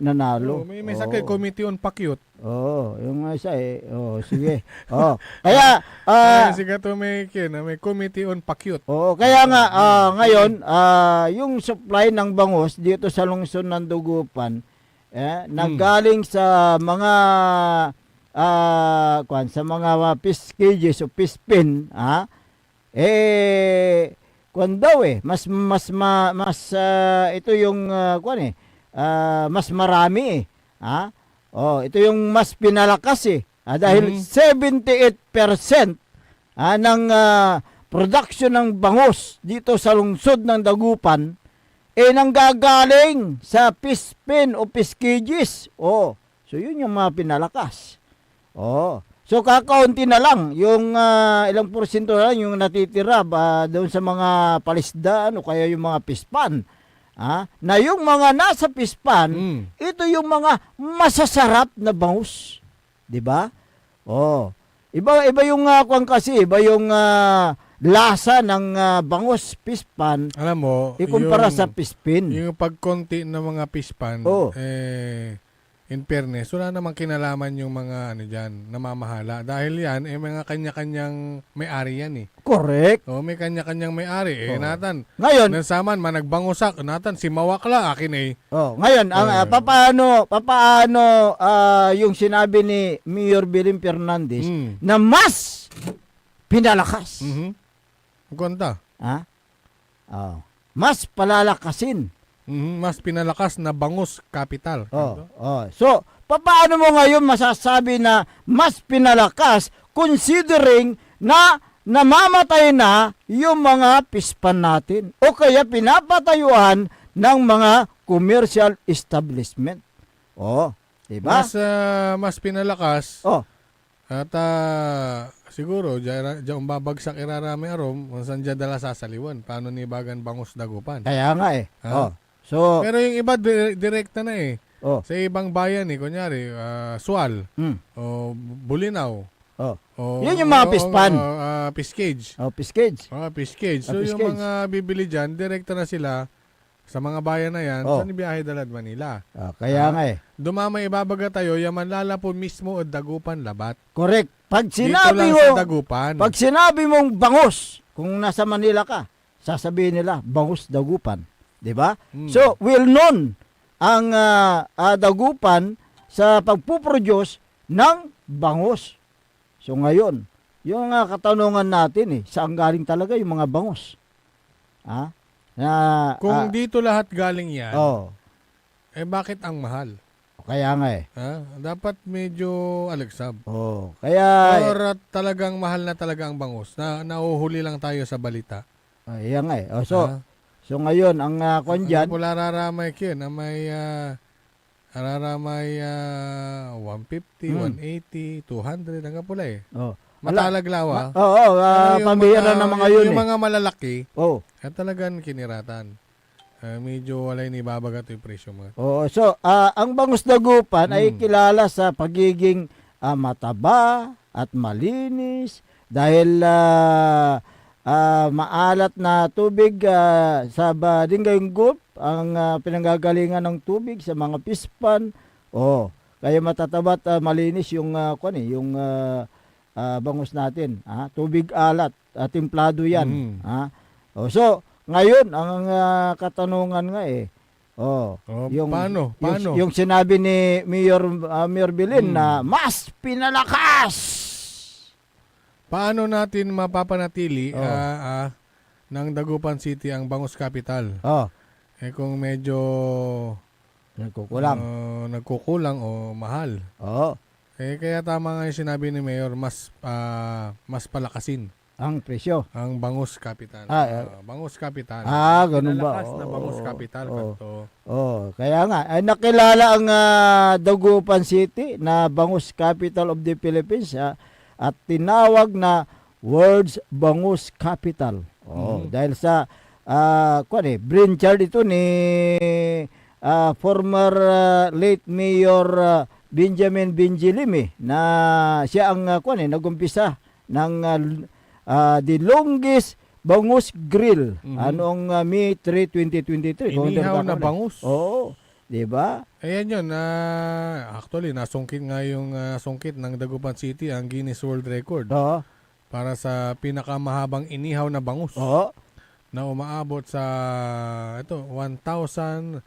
nanalo. May sakay committee on pakyut. Yung isa sige. Kaya Sige to may committee on pakyut. kaya nga ngayon yung supply ng bangus dito sa lungsod ng Dagupan nanggaling sa mga sa mga fish cages o fish pen mas ito yung mas marami Ito yung mas pinalakas dahil 78% ng production ng bangus dito sa lungsod ng Dagupan nanggagaling sa pispin o piskigis. So yun yung mga pinalakas. So kakaunti na lang yung ilang porsyento na lang yung natitira doon sa mga palisdaan o kaya yung mga pispan. Na yung mga nasa pispan, ito yung mga masasarap na bangus. 'Di ba? Iba yung kung kasi iba yung lasa ng bangus pispan. Alam mo, ikumpara sa pispin. Yung pagkonti ng mga pispan, in fairness, wala namang kinalaman yung mga diyan, namamahala. Dahil yan, mga kanya-kanyang may-ari yan Correct. May kanya-kanyang may-ari. Natan, ngayon, nasaman, managbangusak. Natan, si Mawakla, akin ngayon, papaano yung sinabi ni Mayor Bilim Fernandez na mas pinalakas. Kwenta? Mas palalakasin. Mas pinalakas na bangus capital. So, paano mo ngayon masasabi na mas pinalakas considering na namamatay na yung mga pispan natin o kaya pinapatayuan ng mga commercial establishment? Diba? Mas pinalakas. At siguro, diyan babagsak irarami arom, kung saan diyan dala sasaliwan. Paano ni Bagan Bangus Dagupan? Kaya nga So, pero yung iba direkta na sa ibang bayan kunyari, Sual, o Bulinaw. Yun yung mga pispan. Piskage. Piskage. Piskage. So, yung mga bibili dyan, direkta na sila sa mga bayan na yan, sa Nibiyahe Dalad, Manila. Kaya nga Dumamay ibabaga tayo, yaman lalapo mismo o Dagupan Labat. Correct. Pag Dito sinabi lang mo, sa Dagupan. Pag sinabi mong bangus, kung nasa Manila ka, sasabihin nila, bangus Dagupan. Diba? So, well known ang Dagupan sa pagpuproduce ng bangus. So, ngayon, yung katanungan natin saan galing talaga yung mga bangus? Kung dito lahat galing yan, bakit ang mahal? Kaya nga Dapat medyo alagsab. Kaya or talagang mahal na talaga ang bangus. Nauhuli lang tayo sa balita. Ayan nga So ngayon, ang kwan dyan... Pula raramay ko yun, may raramay 150, 180, 200, hanggang pula Matalaglawa. Pambihira na mga yun Yung mga malalaki, talagang kiniratan. Medyo walay ni babagat yung presyo mo. So, ang Bangus Dagupan ay kilala sa pagiging mataba at malinis dahil maalat na tubig sa Badingayong Gulf ang pinanggagalingan ng tubig sa mga pispan. Kaya matatabat malinis yung yung bangus natin. Tubig alat, timplado yan. So, ngayon ang katanungan nga paano? Yung sinabi ni Mayor Bilin na mas pinalakas. Paano natin mapapanatili ng Dagupan City ang bangus capital? Kung medyo nagkukulang o mahal. Kaya tama nga yung sinabi ni Mayor, mas palakasin ang presyo. Ang bangus capital. Bangus capital. Ganun ba? Pinalakas na bangus capital. Kaya nga, ay nakilala ang Dagupan City na bangus capital of the Philippines at tinawag na World's Bangus Capital. Dahil sa brainchild ito ni former late Mayor Benjamin Benjilim na siya ang nagumpisa ng the longest bangus grill noong May 3, 2023. Inihaw na bangus. Diba? Ayan yun. Actually, nasungkit nga yung sungkit ng Dagupan City ang Guinness World Record. Para sa pinakamahabang inihaw na bangus. Na umaabot sa 1,000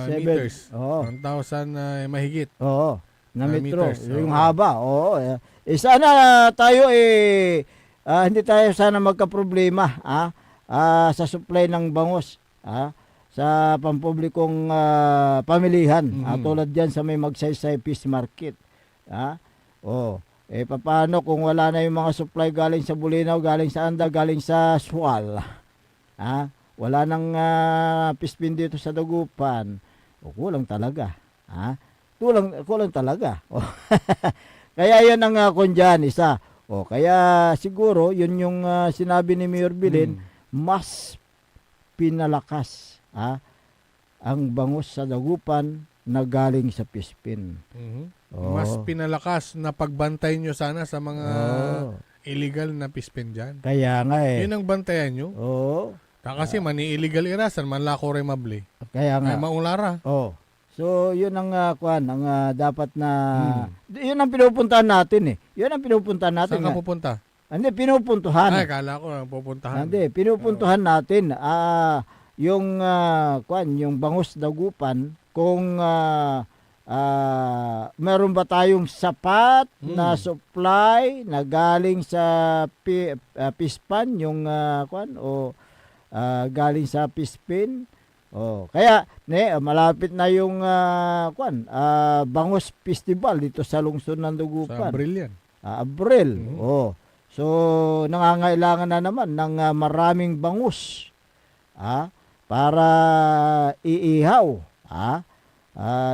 meters. 1,000 mahigit. Na metro. Meters. Yung haba. Sana tayo hindi tayo sana magka-problema sa supply ng bangus. sa pampublikong pamilihan. Tulad diyan sa may Magsaysay Fish Market. Paano kung wala na yung mga supply galing sa Bulinaw, galing sa Anda, galing sa Sual? Wala nang pispin dito sa Dagupan. Kulang talaga. Kulang talaga. Kaya yun ang kung dyan, isa. Kaya siguro, yun yung sinabi ni Mayor Bilin, mas pinalakas ang bangus sa Dagupan na galing sa pispin. Mas pinalakas na pagbantay nyo sana sa mga illegal na pispin dyan. Kaya nga Yun ang bantayan nyo. Kasi mani-illegal irasan, manlako rin mabli. Kaya nga. Ay maulara. So, yun ang dapat na yun ang pinupuntahan natin Yun ang pinupuntahan natin. Saan ka pupunta? Hindi, pinupuntuhan. Ay, kala ko pupuntahan. Hindi, pinupuntuhan natin. Yung yung bangus Dagupan, kung meron ba tayong sapat na supply na galing sa pispan, yung galing sa pispin. Kaya malapit na yung Bangus Festival dito sa lungsod ng Dagupan. Sa Abril yan. Abril. So nangangailangan na naman ng maraming bangus para iihaw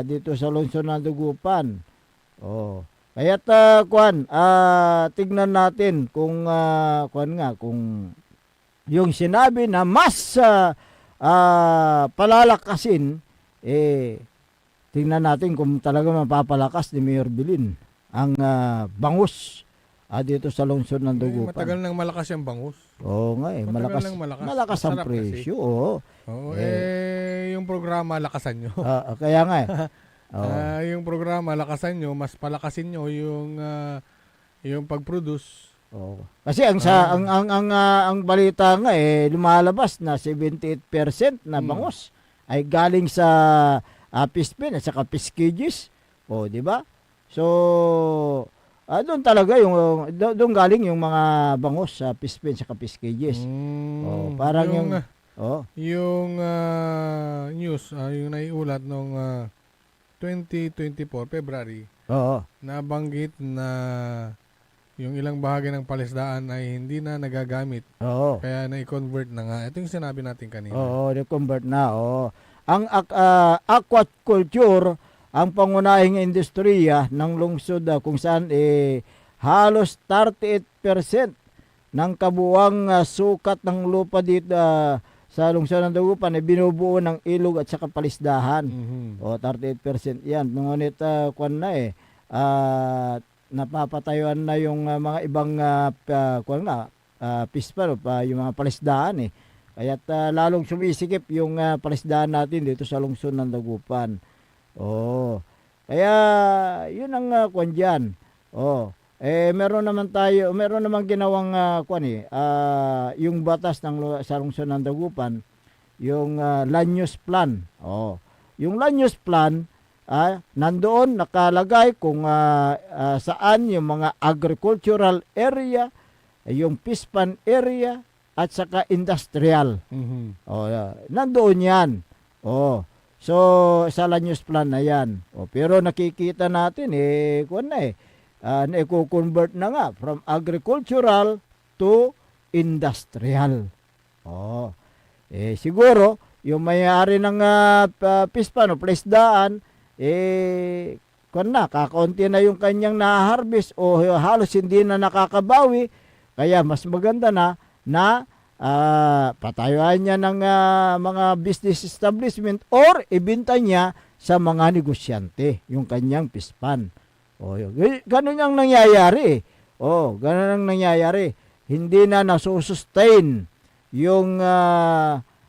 dito sa lungsod ng Dagupan. Kaya tignan natin kung kung yung sinabi na mas palalakasin, tingnan natin kung talaga mapapalakas ni Mayor Bilin ang bangus dito sa lungsod ng Dagupan. Matagal nang malakas yung bangus. Malakas ang presyo. Yung programa lakasan nyo. Kaya nga yung programa lakasan nyo, mas palakasin nyo yung pag-produce. Kasi ang balita nga lumalabas na 78% na bangus ay galing sa pispin at saka piskigis. Di ba? So doon talaga doon galing yung mga bangus sa pispin sa piskigis. Parang yung news yung naiulat nung 2024 February. Nabanggit na yung ilang bahagi ng palisdaan ay hindi na nagagamit. Kaya na-convert na nga. Ito yung sinabi natin kanina. Na-convert na. Ang aquaculture, ang pangunahing industriya ng lungsod kung saan halos 38% ng kabuuang sukat ng lupa dito sa lungsod ng Dagupan ay binubuo ng ilog at saka palisdahan. 38% yan. Ngunit napapatayuan na yung mga ibang pispan yung mga palisdaan Kaya't lalong sumisikip yung palisdaan natin dito sa lungsod ng Dagupan. Kaya yun ang dyan. Meron naman ginawang yung batas sa lungsod ng Dagupan, yung land use plan. Yung land use plan, nandoon nakalagay kung saan yung mga agricultural area, yung pispan area, at saka industrial. Nandoon yan. So sa land use plan na yan. Pero nakikita natin na-convert na nga from agricultural to industrial. Siguro yung may-ari ng pispan o palisdaan kakaunti na yung kanyang na-harvest o halos hindi na nakakabawi, kaya mas maganda na patayuan niya ng mga business establishment or ibenta niya sa mga negosyante yung kanyang pispan. Ganun ang nangyayari. Ganun ang nangyayari. Hindi na nasusustain yung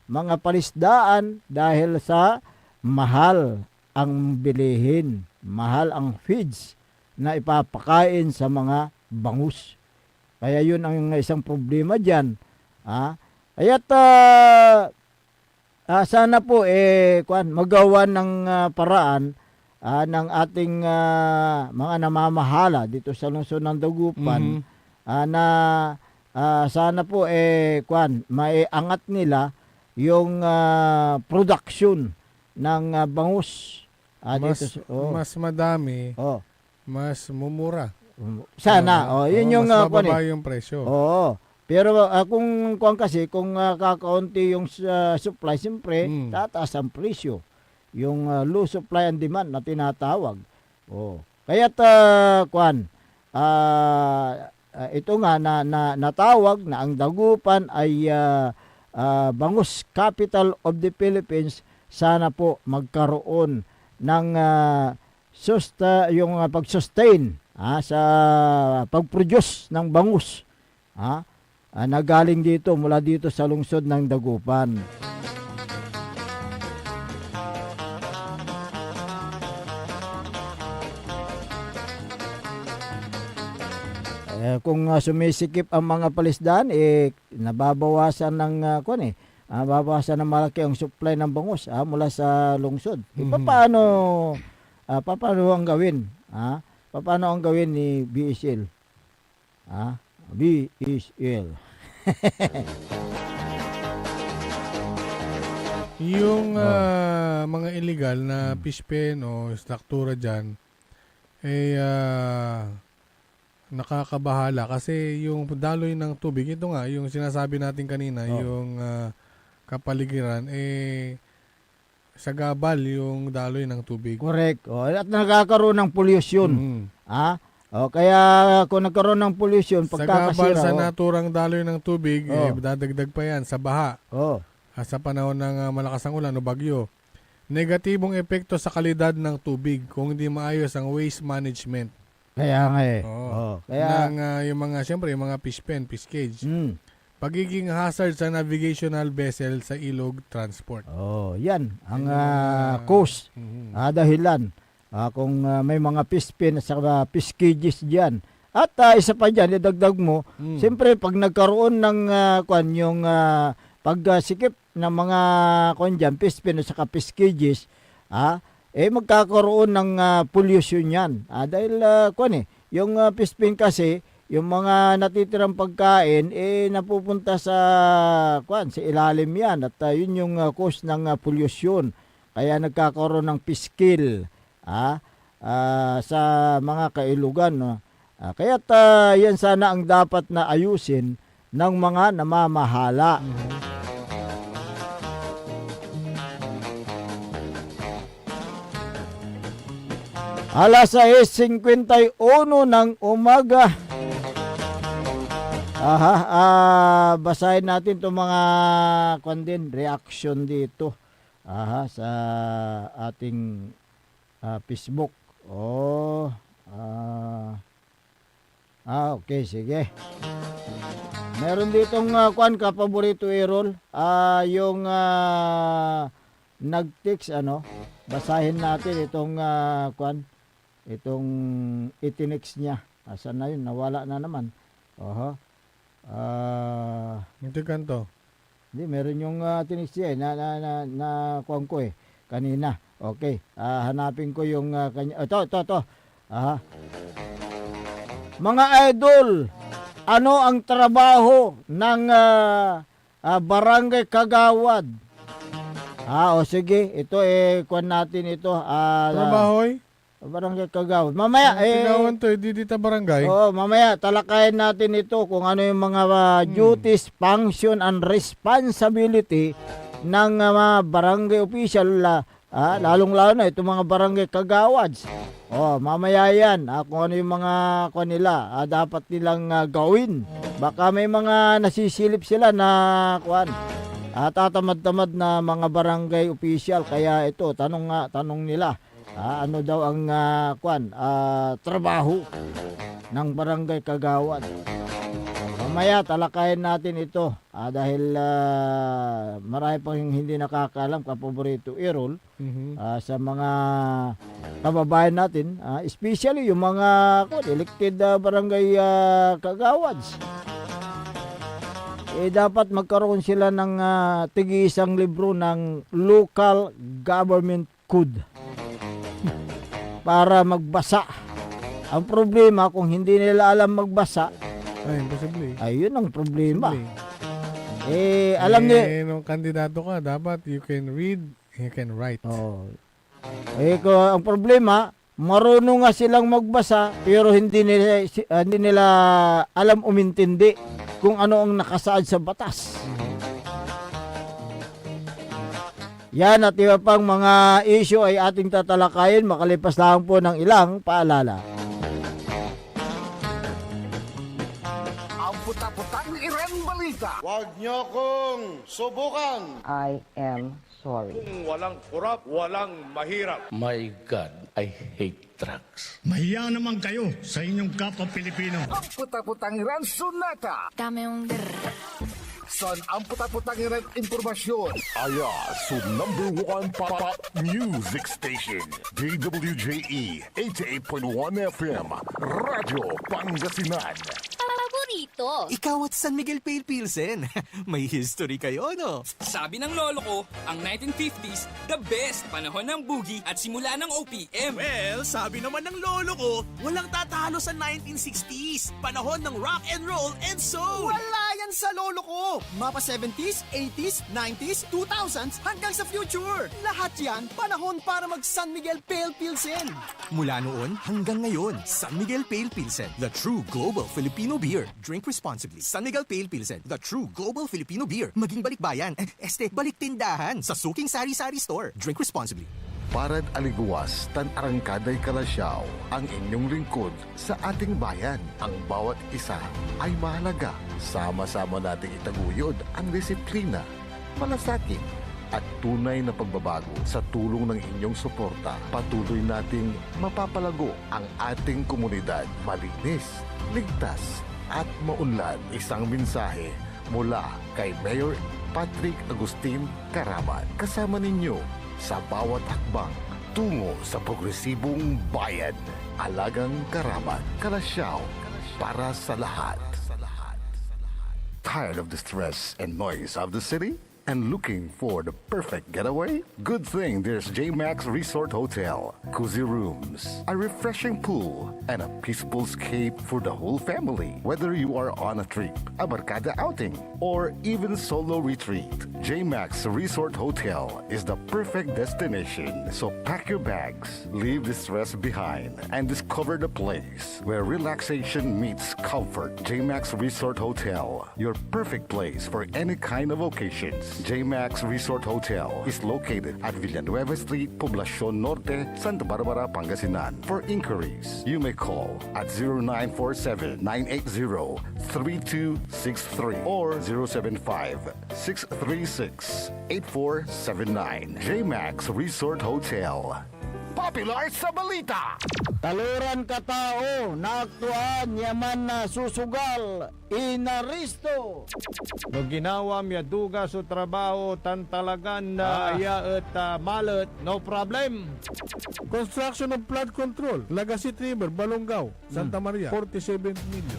mga palisdaan dahil sa mahal ang bilihin, mahal ang feeds na ipapakain sa mga bangus. Kaya yun ang isang problema dyan. Kaya't sana po magawa ng paraan ng ating mga namamahala dito sa lungsod ng Dagupan na sana po maiangat nila yung production ng bangus. Mas, Dito sa- mas madami, oh. mas mumura. Sana. Yun yung mas kwan eh. mababa yung presyo. Oo. Pero kung kakaunti yung supply, siyempre, tataas ang presyo. Yung low supply and demand na tinatawag. Kaya't ito nga natawag na ang Dagupan ay bangus capital of the Philippines. Sana po magkaroon ng yung pag-sustain sa pag-produce ng bangus na galing dito mula dito sa lungsod ng Dagupan. Kung sumisikip ang mga palisdaan, nababawasan ng babawasan ng malaki ang supply ng bangus mula sa lungsod. Paano ang gawin? Paano ang gawin ni BSL? BSL. Yung mga illegal na fish pen o struktura dyan, nakakabahala kasi yung daloy ng tubig, ito nga, yung sinasabi natin kanina, yung kapaligiran, sagabal yung daloy ng tubig. Correct. At nagkakaroon ng pollution. Kaya kung nagkaroon ng pollution, sagabal pagkakasira. sa naturang daloy ng tubig, dadagdag pa yan sa baha. Sa panahon ng malakas ang ulan o bagyo. Negatibong epekto sa kalidad ng tubig kung hindi maayos ang waste management. Kaya nga Kaya yung mga, siyempre, yung mga fish pen, fish cage. Pagiging hazard sa navigational vessel sa ilog transport. Yan ang cause, dahilan kung may mga fish pen sa fish cages diyan. At isa pa diyan, idagdag mo, siyempre pag nagkaroon ng yung pagsikip ng mga diyan, fish pen sa fish cages, magkakaroon ng pollution yan. Dahil yung fish pen kasi, yung mga natitirang pagkain napupunta sa ilalim yan at yun yung cause ng pollution. Kaya nagkakaroon ng fish kill sa mga kailugan. Kaya't yan sana ang dapat na ayusin ng mga namamahala. Alas 6:51 ng umaga. Basahin natin itong mga reaction dito sa ating Facebook. Okay, sige. Meron ditong kapaborito Errol, yung nag-text basahin natin itong itong itinext niya. Asan na yun? Nawala na naman. Ito kanto. Hindi, meron yung tinext niya na kuwan ko kanina. Okay, hanapin ko yung kanya. Ito. Mga idol, ano ang trabaho ng barangay kagawad? Sige, ito kuwan natin ito. Trabahoy? Barangay kagawad. Mamaya Kagawan to, dito barangay. Mamaya talakayin natin ito kung ano yung mga duties, function and responsibility ng mga barangay official, lalong-lalo na itong mga barangay kagawads. Mamaya yan kung ano yung mga nila dapat nilang gawin. Baka may mga nasisilip sila na tatamad-tamad na mga barangay official, kaya ito tanong nila. Ano daw ang trabaho ng barangay kagawad? Mamaya talakayin natin ito dahil marami pang hindi nakakaalam, kapaborito Errol, sa mga kababayan natin, especially yung mga elected barangay kagawads. Dapat magkaroon sila ng tig-isang libro ng local government code para magbasa. Ang problema, kung hindi nila alam magbasa, imposible. Ayun ang problema. Alam niyo, nung kandidato ka, dapat you can read, you can write. oh. Ang problema, marunong nga silang magbasa pero hindi nila alam umintindi kung ano ang nakasaad sa batas. Yan at iba pang mga issue ay ating tatalakayin makalipas lang po ng ilang paalala. Ang puta-putang Iren Balita. Huwag niyo kong subukan. I am sorry. Kung walang kurap, walang mahirap. My God, I hate drugs. Mahiya naman kayo sa inyong kapwa Pilipino. Ang puta-putang Iren Sunata. Dame yung Son, ang puta-putang Iren Impormasyon. Aya, so #1 pop music station. DWJE 88.1 FM. Radyo Pangasinan. Paborito. Ikaw at San Miguel Pale Pilsen. May history kayo, no? Sabi ng lolo ko, ang 1950s, the best panahon ng boogie at simula ng OPM. Well, sabi naman ng lolo ko, walang tatalo sa 1960s. Panahon ng rock and roll and soul. Wala yan sa lolo ko. Mapa 70s, 80s, 90s, 2000s hanggang sa future. Lahat yan panahon para mag San Miguel Pale Pilsen. Mula noon hanggang ngayon, San Miguel Pale Pilsen, the true global Filipino beer. Drink responsibly. San Miguel Pale Pilsen, the true global Filipino beer. Maging balikbayan, balik tindahan sa suking sari-sari store. Drink responsibly. Parad aliguas, tan arangkaday kalasyaw, ang inyong lingkod sa ating bayan. Ang bawat isa ay mahalaga. Sama-sama nating itaguyod ang disiplina, malasakit, at tunay na pagbabago. Sa tulong ng inyong suporta, patuloy nating mapapalago ang ating komunidad. Malinis, ligtas, at maunlad. Isang mensahe mula kay Mayor Patrick Agustin Caraman. Kasama ninyo sa bawat hakbang tungo sa progresibong bayan. Alagang Caraman, Kalasyaw, para sa lahat. Tired of the stress and noise of the city? And looking for the perfect getaway? Good thing there's J-Max Resort Hotel. Cozy rooms, a refreshing pool, and a peaceful escape for the whole family. Whether you are on a trip, a barkada outing, or even solo retreat, J-Max Resort Hotel is the perfect destination. So pack your bags, leave the stress behind, and discover the place where relaxation meets comfort. J-Max Resort Hotel, your perfect place for any kind of occasions. J-Max Resort Hotel is located at Villanueva Street, Poblacion Norte, Santa Barbara, Pangasinan. For inquiries, you may call at 0947-980-3263 or 075-636-8479. J-Max Resort Hotel. Popular sa balita! Taluran katao, naaktuan, yaman na susugal, inaristo. No ginawa miya duga sa trabaho, tan talagan na iya at malet, no problem. Construction of flood control, Lagasit River, Balongaw, Santa Maria, 47 million.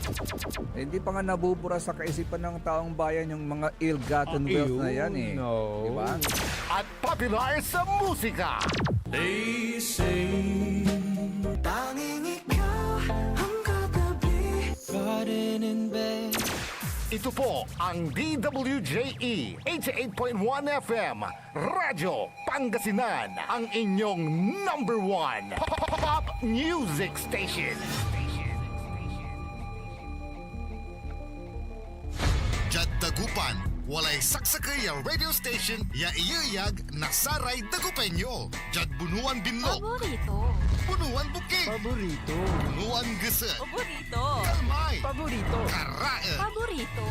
Hindi pa nga nabubura sa kaisipan ng taong bayan yung mga ill-gotten wealth na yan eh. No. Diba? At popular sa musika! They say, tanging ikaw ang katabi. Garden in bed. Ito po ang DWJE 88.1 FM Radyo Pangasinan, ang inyong #1 pop music station. Jad Dagupan, walay saksakay ang radio station ya iyayag nasaray Dagupenyo. Jad Bunuan Binlog, Paborito. Bunuan Bukig, Paborito. Bunuan Gese, Paborito. Kalmay, Paborito. Karae, Paborito.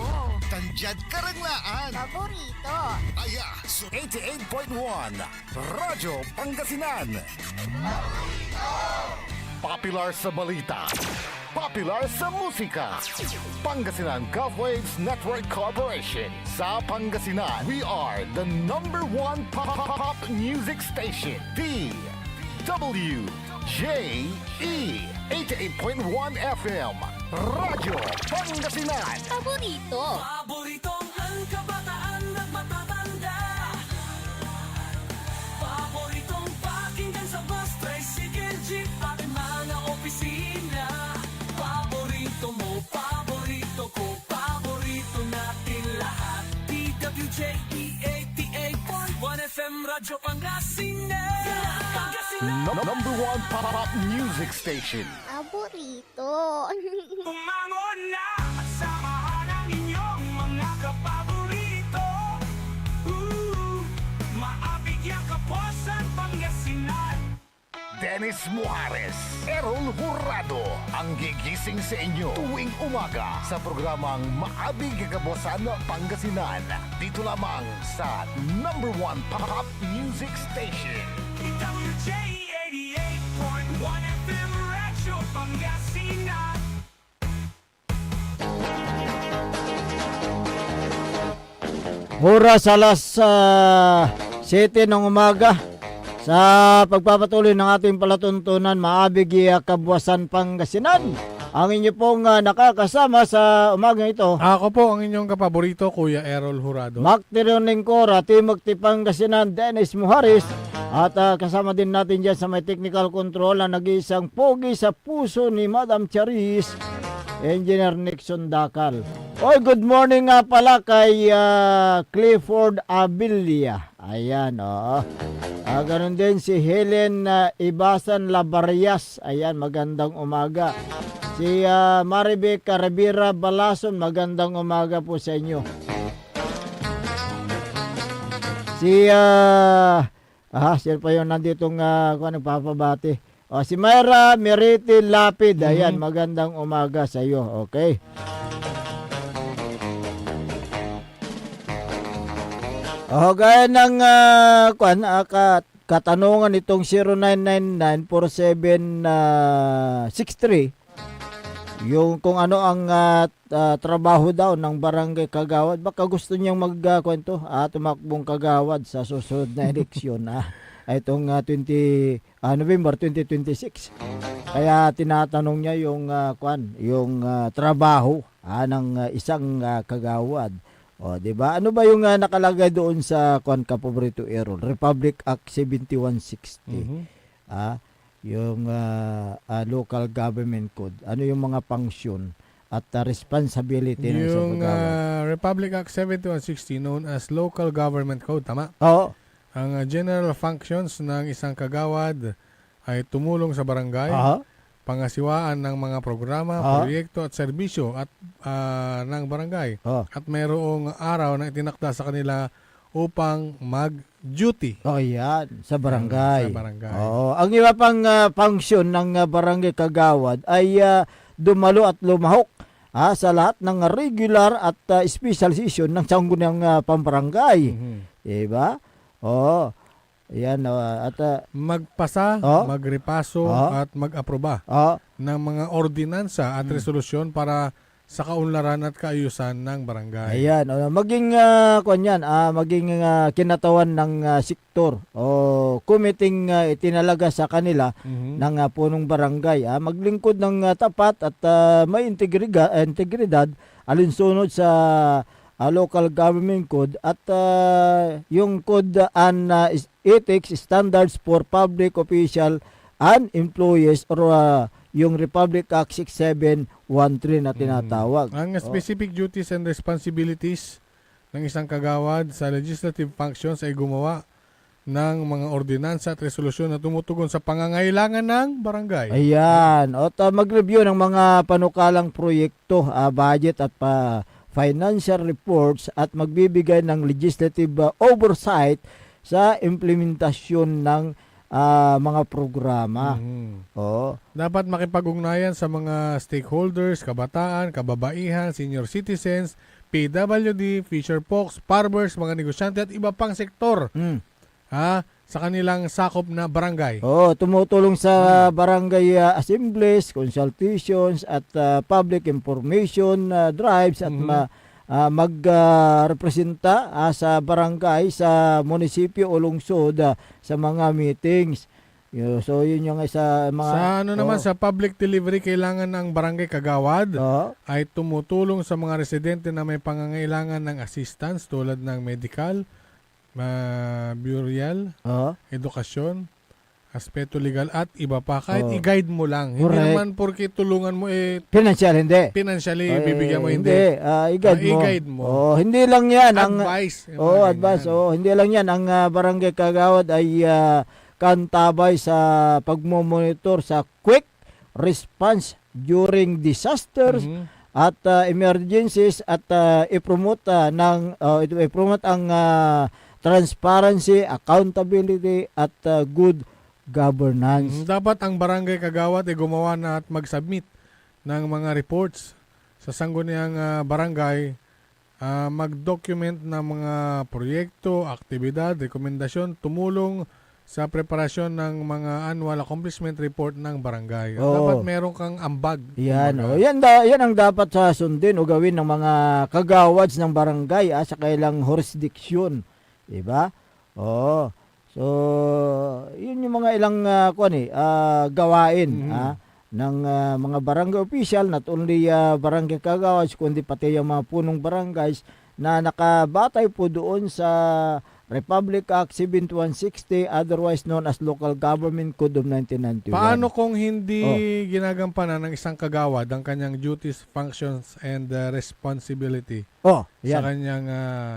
Tanjad Karanglaan. Paborito. Aya, so 88.1 Radyo Pangasinan. Popular sa balita, popular sa musika. Pangasinan Golfwaves Network Corporation. Sa Pangasinan, we are the #1 pop music station. DWJE 88.1 FM Radyo Pangasinan. Paborito. Paboritong ang kabataan at matatanda. Paboritong pakinggan sa bus, tricycle, jeep at mga opisina. Paborito mo, paborito ko, paborito natin lahat. Radyo Pangasinan. Number one pop music station. Paborito. Umangon na at samahan ang inyong mga kapaborito. Maabigyan Kapuasan, Pangasinan. Dennis Muhares, Errol Hurado, ang gigising sa inyo tuwing umaga sa programang Maabig Kapuasan Pangasinan. Dito lamang sa number one pop music station. WJ 88.1 FM Radyo Pangasinan. Oras alas 7 ng umaga. Sa pagpapatuloy ng ating palatuntunan, Maabig Kabuasan Pangasinan. Ang inyo pong nakakasama sa umagang ito. Ako po ang inyong kapaborito, Kuya Errol Hurado. Macterion Lingcora, Timothy Pangasinan, Dennis Muharis. At kasama din natin dyan sa may technical control na nag-iisang pogi sa puso ni Madam Charis, Engineer Nixon Dakal. Oy, good morning nga pala kay Clifford Abilia. Ayan, oo. Ganun din si Helen Ibasan Labarias. Ayan, magandang umaga. Si Maribek Rivera Balason, magandang umaga po sa inyo. Si sino pa yun nanditong nagpapabati. Si Myra Meriti Lapid. Ayan, magandang umaga sa iyo. Okay. Gaya ng katanungan itong 0999-4763, yung kung ano ang trabaho daw ng barangay kagawad, baka gusto niyang magkwento tumakbong kagawad sa susunod na eleksyon itong November 2026. Kaya tinatanong niya yung trabaho ng isang kagawad. O, di ba? Ano ba yung nakalagay doon sa kapaborito Errol? Republic Act 7160. Yung local government code. Ano yung mga function at responsibility ng isang kagawad? Republic Act 7160 known as Local Government Code, tama? Oo. Ang general functions ng isang kagawad ay tumulong sa barangay, pangasiwaan ng mga programa, proyekto at serbisyo at ng barangay. At mayroong araw na itinakda sa kanila upang mag-duty. Yan, sa barangay. Sa barangay. Ang iba pang function ng barangay kagawad ay dumalo at lumahok sa lahat ng regular at special session ng sangguniang pambarangay. Diba? Yan, at magpasa, magrepaso at mag-aproba ng mga ordinansa at resolusyon para sa kaunlaran at kaayusan ng barangay. Ayan, maging maging kinatawan ng sektor o committing itinalaga sa kanila ng punong barangay, maglingkod ng tapat at may integridad alinsunod sa local government code at yung code and ethics standards for public official and employees or yung Republic Act 6713 na tinatawag. Ang specific duties and responsibilities ng isang kagawad sa legislative functions ay gumawa ng mga ordinansa at resolusyon na tumutugon sa pangangailangan ng barangay. Ayan. At mag-review ng mga panukalang proyekto, budget at financial reports at magbibigay ng legislative oversight sa implementasyon ng mga programa. Dapat makipag-ugnayan sa mga stakeholders, kabataan, kababaihan, senior citizens, PWD, fisher folks, farmers, mga negosyante at iba pang sektor sa kanilang sakop na barangay. Tumutulong sa barangay assemblies, consultations at public information drives at magrepresenta sa barangay, sa munisipyo o lungsod sa mga meetings. So yun yung sa mga naman sa public delivery, kailangan ng barangay kagawad ay tumutulong sa mga residente na may pangangailangan ng assistance tulad ng medical, burial, edukasyon, aspeto legal at iba pa. Kahit Oh. i-guide mo lang. Hindi Correct. naman porke tulungan mo Financial, hindi. financially Ay, bibigyan mo, hindi. I-guide mo. mo. Oh, hindi lang yan. Advice. Yung Oh, mga advice. ganyan. Oh, hindi lang yan. Ang barangay kagawad ay kantabay sa pagmomonitor sa quick response during disasters Mhm. at emergencies at i-promote i-promote ang transparency, accountability at good governance. Dapat ang barangay kagawad ay gumawa na at mag-submit ng mga reports sa sangguniang barangay, mag-document ng mga proyekto, aktibidad, rekomendasyon, tumulong sa preparasyon ng mga annual accomplishment report ng barangay. At Oo. dapat meron kang ambag. Yan, kumbaga. yan ang dapat sa sundin o gawin ng mga kagawads ng barangay sa kailang jurisdiction, 'di ba? Oh. So, yun yung mga ilang gawain ng mga barangay official, not only barangay kagawads kundi pati yung mga punong barangays na nakabatay po doon sa Republic Act 7160, otherwise known as Local Government Code of 1991. Paano kung hindi ginagampanan ng isang kagawad ang kanyang duties, functions, and responsibility sa Yan. kanyang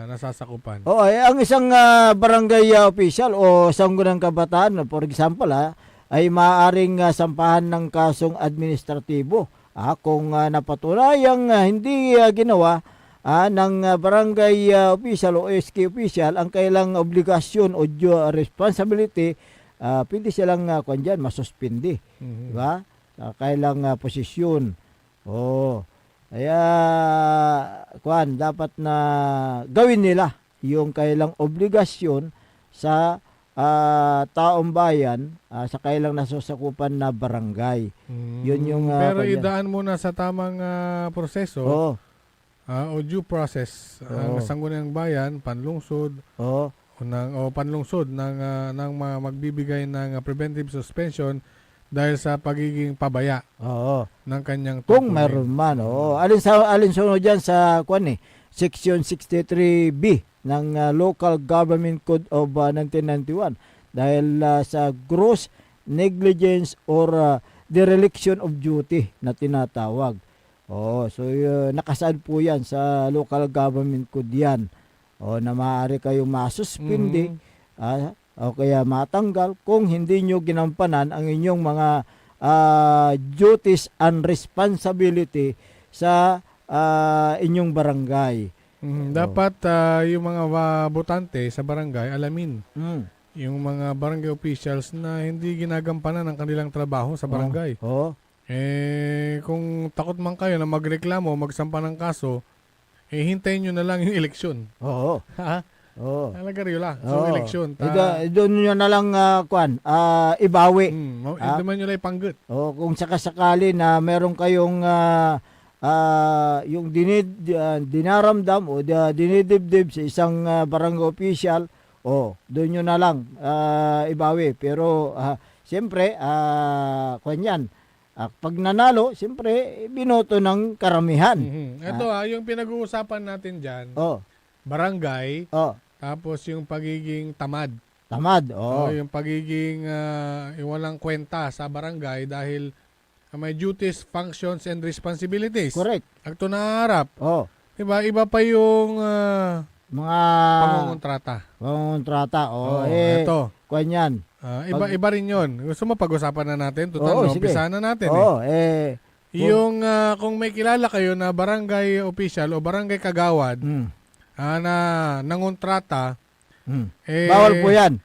nasasakupan? Ang isang barangay official o sanggunang kabataan, for example, ay maaaring sampahan ng kasong administratibo kung napatunayang hindi ginawa ng barangay official o SK official ang kailang obligasyon o responsibility, pwede silang masuspindi, di ba? Kailang posisyon. Kaya dapat na gawin nila yung kailang obligasyon sa taong bayan sa kailang nasusakupan na barangay. Yun yung pero idaan muna sa tamang proseso. O due process ang sangguniang bayan, panlungsod o panlungsod ng magbibigay ng preventive suspension dahil sa pagiging pabaya ng kanyang kung tungkulin. meron man. Alinsunod dyan sa Section 63B ng Local Government Code of 1991 dahil sa gross negligence or dereliction of duty na tinatawag. So nakasaad po yan sa Local Government Code yan. Na maaari kayong masuspindi o kaya matanggal kung hindi nyo ginampanan ang inyong mga duties and responsibility sa inyong barangay. Dapat yung mga botante sa barangay alamin yung mga barangay officials na hindi ginagampanan ang kanilang trabaho sa barangay. Kung takot man kayo na magreklamo, magsampa ng kaso, hintayin nyo na lang yung eleksyon. Talaga rin lang. So, eleksyon. Doon nyo na lang ibawi. Doon nyo lang ipanggut. Kung sakasakali na meron kayong yung dinaramdam o dinidibdib sa isang barangay official, doon nyo na lang ibawi. Pero siyempre, pag nanalo, siyempre, binoto ng karamihan. Ito yung pinag-uusapan natin dyan, barangay, tapos yung pagiging tamad. Yung pagiging yung walang kwenta sa barangay dahil may duties, functions, and responsibilities. Correct. Ang tunaharap. Iba pa yung mga pangungontrata. Ito. Kanyan. Iba rin yun. Gusto mo pag-usapan na natin? Umpisa na natin. Yung kung may kilala kayo na barangay official o barangay kagawad na nangontrata, bawal po yan.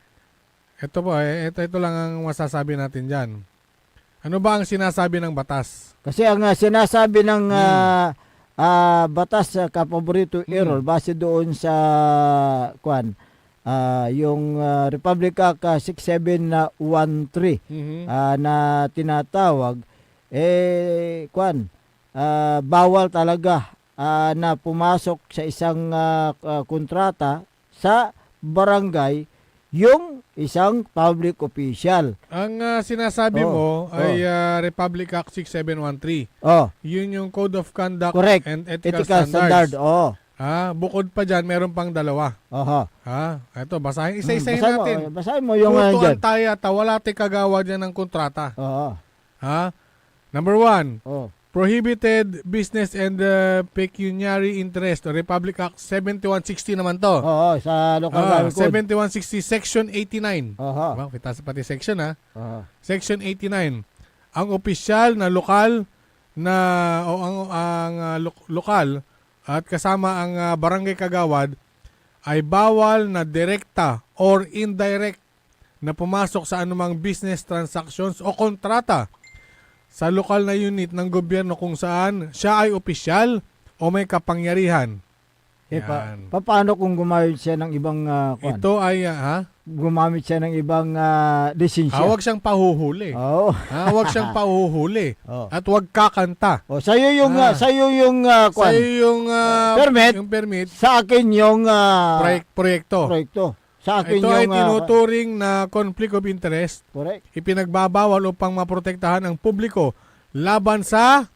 Ito lang ang masasabi natin dyan. Ano ba ang sinasabi ng batas? Kasi ang sinasabi ng batas kapaborito Errol base doon sa yung Republic Act 6713 na tinatawag bawal talaga na pumasok sa isang kontrata sa barangay yung isang public official. Ang sinasabi mo ay Republic Act 6713. Yun yung Code of Conduct Correct. and Ethical Standard. Standards. Bukod pa dyan, meron pang dalawa. Aha. Ito, basahin. Isa-isahin Basahin mo, natin. basahin mo yung Puto dyan. ang tayata, wala ti kagawad yan ng kontrata. Oo. Number 1, Oh. Prohibited Business and Pecuniary Interest, Republic Act 7160 naman to. Oo, sa local government code. 7160, Section 89. Aha. Wow, kita sa pati section Aha. Section 89. Ang opisyal na lokal na o lokal at kasama ang barangay kagawad ay bawal na direkta or indirect na pumasok sa anumang business transactions o kontrata sa lokal na unit ng gobyerno kung saan siya ay opisyal o may kapangyarihan. Paano kung gumamit siya ng ibang Ito ay gumamit siya ng ibang lisensya? Huwag siyang pahuhuli. Huwag siyang pahuhuli. At huwag kakanta. Sa'yo yung sa'yo yung permit. Yung permit. Sa akin yung proyekto. Sa akin ito yung ay tinuturing na conflict of interest. Correct. Ipinagbabawal upang maprotektahan ang publiko laban sa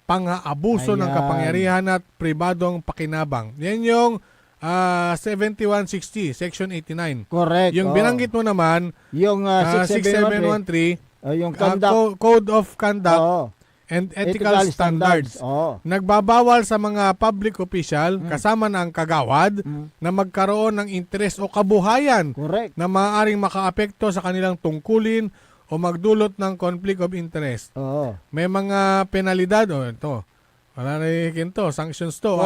pang-aabuso ng kapangyarihan at pribadong pakinabang. Yan yung 7160, Section 89. Correct. Yung binanggit mo naman, yung 6713, yung Code of Conduct and Ethical Standards. Nagbabawal sa mga public official, kasama na ang kagawad, na magkaroon ng interes o kabuhayan na maaaring makaapekto sa kanilang tungkulin o magdulot ng conflict of interest. May mga penalidad, ito, wala na ikinto, sanctions to,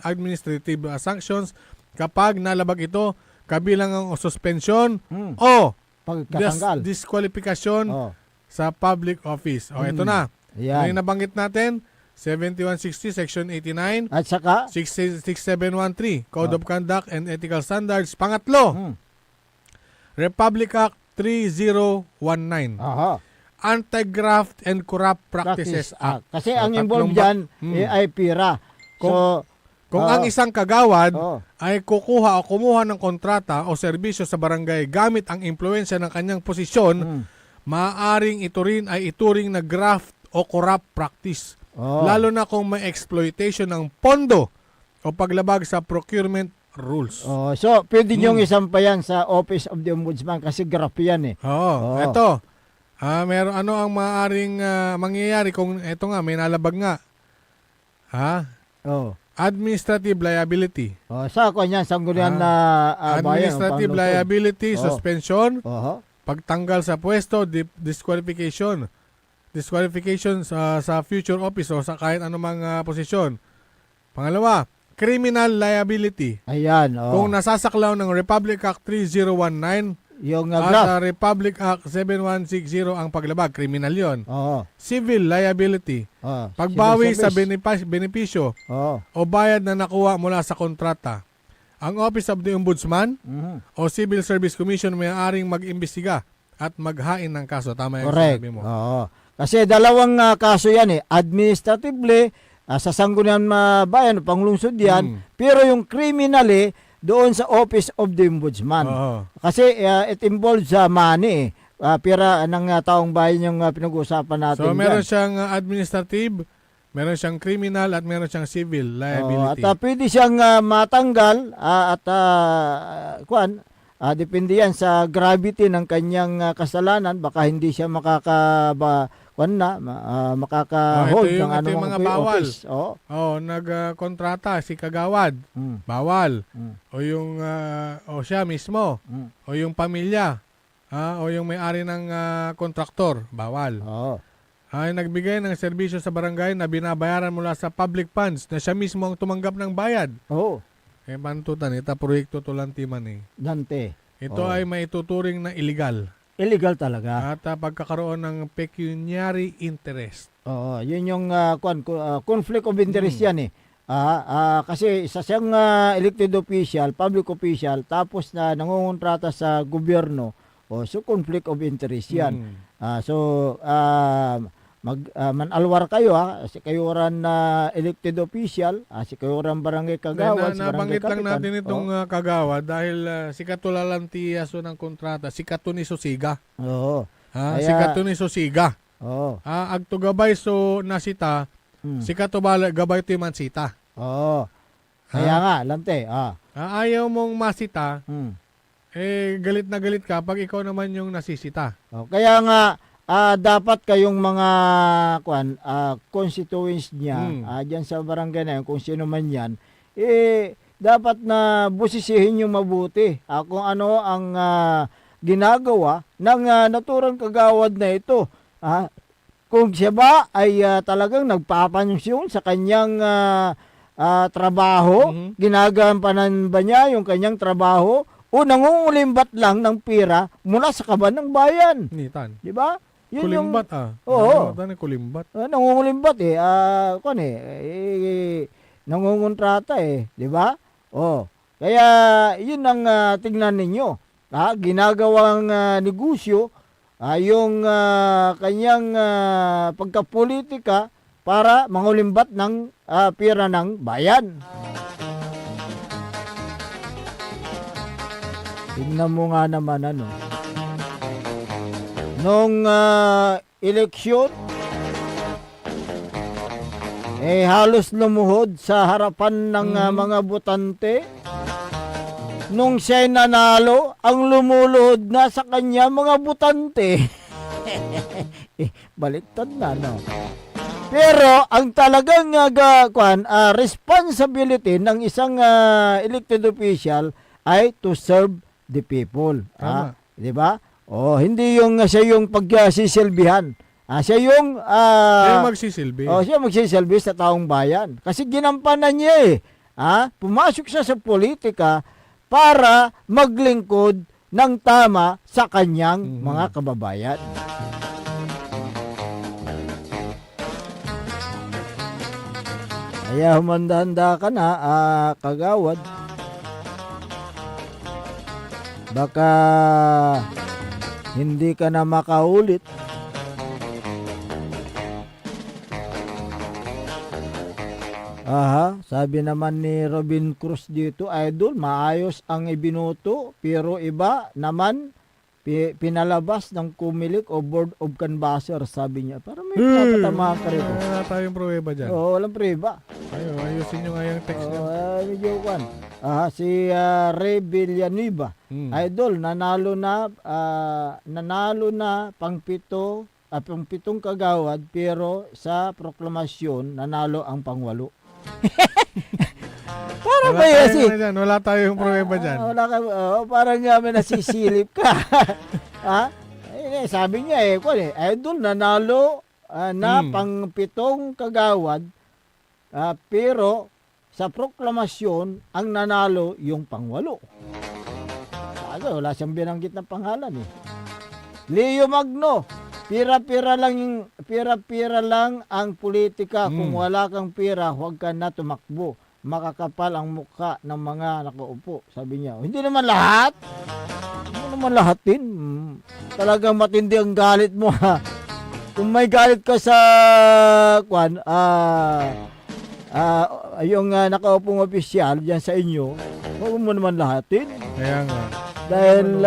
administrative sanctions kapag nalabag ito, kabilang ang suspension o disqualification sa public office. Ito na. Yan. Yung nabanggit natin, 7160, Section 89. At saka? 6713, Code of Conduct and Ethical Standards. Pangatlo, Republic Act 3019. Anti-Graft and Corrupt Practices Act. Kasi ang involved dyan ay pira. Kung ang isang kagawad ay kukuha o kumuha ng kontrata o serbisyo sa barangay gamit ang impluensya ng kanyang posisyon, maaaring ito rin ay ituring na graft o corrupt practice. Lalo na kung may exploitation ng pondo o paglabag sa procurement rules. So, pwede niyong isampayan sa Office of the Ombudsman kasi graft yan Ito. Meron ano ang maaaring mangyayari kung ito nga, may nalabag nga. Administrative liability. Sa kanya, sanggunian na administrative liability, suspension, pagtanggal sa pwesto, disqualification sa future office o sa kahit anumang posisyon. Pangalawa, criminal liability. Ayan. Kung nasasaklaw ng Republic Act 3019 yung at Republic Act 7160 ang paglabag, criminal yon. Civil liability. Pagbawi sa benepisyo o bayad na nakuha mula sa kontrata. Ang Office of the Ombudsman o Civil Service Commission may aaring mag-imbestiga at maghain ng kaso. Tama yung sinabi mo. Kasi dalawang kaso yan administratively, sa Sangguniang Bayan, panglungsod yan, pero yung criminally, doon sa Office of the Ombudsman. Kasi it involves money. Pira ng taong bayan yung pinag-uusapan natin. So meron siyang administrative, meron siyang criminal at meron siyang civil liability. At pwede siyang matanggal at depende yan sa gravity ng kanyang kasalanan. Baka hindi siya makaka-hold ng anong mga bawal. office. Nagkontrata si kagawad. Bawal. O yung o siya mismo. O yung pamilya. O yung may-ari ng kontraktor. Bawal. Ay nagbigay ng serbisyo sa barangay na binabayaran mula sa public funds na siya mismo ang tumanggap ng bayad. Bantutan, ito proyekto tulantiman Dante. Ito ay maituturing na illegal. Illegal talaga. At pagkakaroon ng pecuniary interest. Yun yung conflict of interest yan kasi isa siyang elected official, public official, tapos na nangungontrata sa gobyerno, so conflict of interest yan. Manalwar kayo si kayo ran elected official, si kayo ran barangay kagawad, nabanggit lang natin itong kagawad dahil si katulalanti aso ng kontrata, si Katuni Sosiga. Si Katuni Sosiga. Agto gabay so nasita, si katubala gabay ti mansita. Kaya nga, lante. Ayaw mong masita, Hmm. galit na galit ka pag ikaw naman yung nasisita. Kaya nga, dapat kayong mga constituents niya, dyan sa barangay na yan, kung sino man yan, dapat na busisihin yung mabuti kung ano ang ginagawa ng naturang kagawad na ito. Kung siya ba ay talagang nagpapansyon sa kanyang trabaho, ginagampanan ba niya yung kanyang trabaho, o nangungulimbat lang ng pira mula sa kaban ng bayan. Nitan. Di ba? Yun Kulimbat Oo. Kulimbat. Nangungulimbat nangungontrata di ba? Kaya yun ang tingnan ninyo. Ginagawang negosyo yung kanyang pagkapolitika para mangulimbat ng pira ng bayan. Tingnan mo nga naman nung eleksyon, halos lumuhod sa harapan ng mga botante. Nung siya'y nanalo, ang lumuluhod na sa kanya mga botante. Baliktad na, Pero ang talagang responsibility ng isang elected official ay to serve the people. Di ba? Hindi yung siya yung pagsisilbihan. Siya yung magsisilbi. Siya magsisilbi sa taong bayan. Kasi ginampanan niya pumasok siya sa politika para maglingkod ng tama sa kanyang mga kababayan. Kaya humanda-handa ka na, kagawad. Baka hindi ka na makaulit. Sabi naman ni Robin Cruz dito, idol, maayos ang ibinuto, pero iba naman pinalabas ng Kumilik o Board of Canvasser, sabi niya. Para may tatama ka rin. Wala tayong pruweba dyan. Walang pruweba. Ayusin nyo nga yung text nyo. Medyo si Ray Villanueva, idol, nanalo na pang-pitong kagawad, pero sa proklamasyon nanalo ang pang-8. Para ba yun? Wala tayong pruweba dyan. Parang may nasisilip ka. Sabi niya idol, nanalo na pang-pitong kagawad, pero sa proklamasyon ang nanalo yung pang-8. Wala siyang binanggit na pangalan Leo Magno, pira-pira lang ang politika. Kung wala kang pira, huwag ka na tumakbo. Makakapal ang mukha ng mga nakaupo, sabi niya. Hindi naman lahat. Hindi naman lahat din. Talagang matindi ang galit mo Kung may galit ka sa yung nakaupong opisyal diyan sa inyo, huwag mo naman lahatin. Kaya nga. Dahil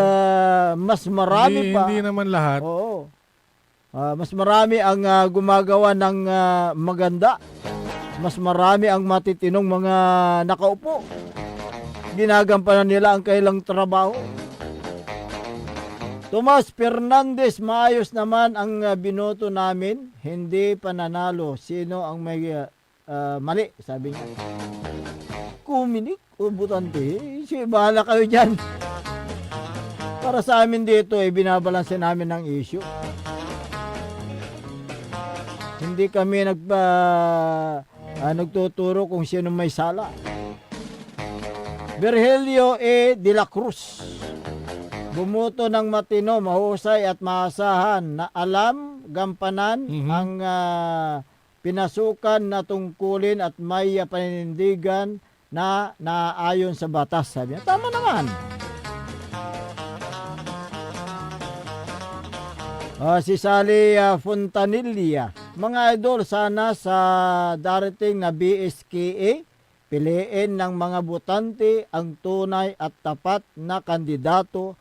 mas marami pa. Hindi naman lahat. Oo. Mas marami ang gumagawa ng maganda. Mas marami ang matitinong mga nakaupo. Ginagampanan nila ang kailang trabaho. Tomas Fernandez, maayos naman ang binoto namin. Hindi pananalo. Sino ang may mali? Sabi niya. Kumilik o butante? Bahala kayo dyan. Para sa amin dito, binabalanse namin ang issue. Hindi kami nagtuturo kung sino may sala. Virgilio de la Cruz, bumuto ng matino, mahusay at maasahan na alam, gampanan ang pinasukan na tungkulin at may paninindigan na naayon sa batas. Sabi niya, tama naman. Si Sally Fontanilla, mga idol, sana sa darating na BSKA, piliin ng mga botante ang tunay at tapat na kandidato,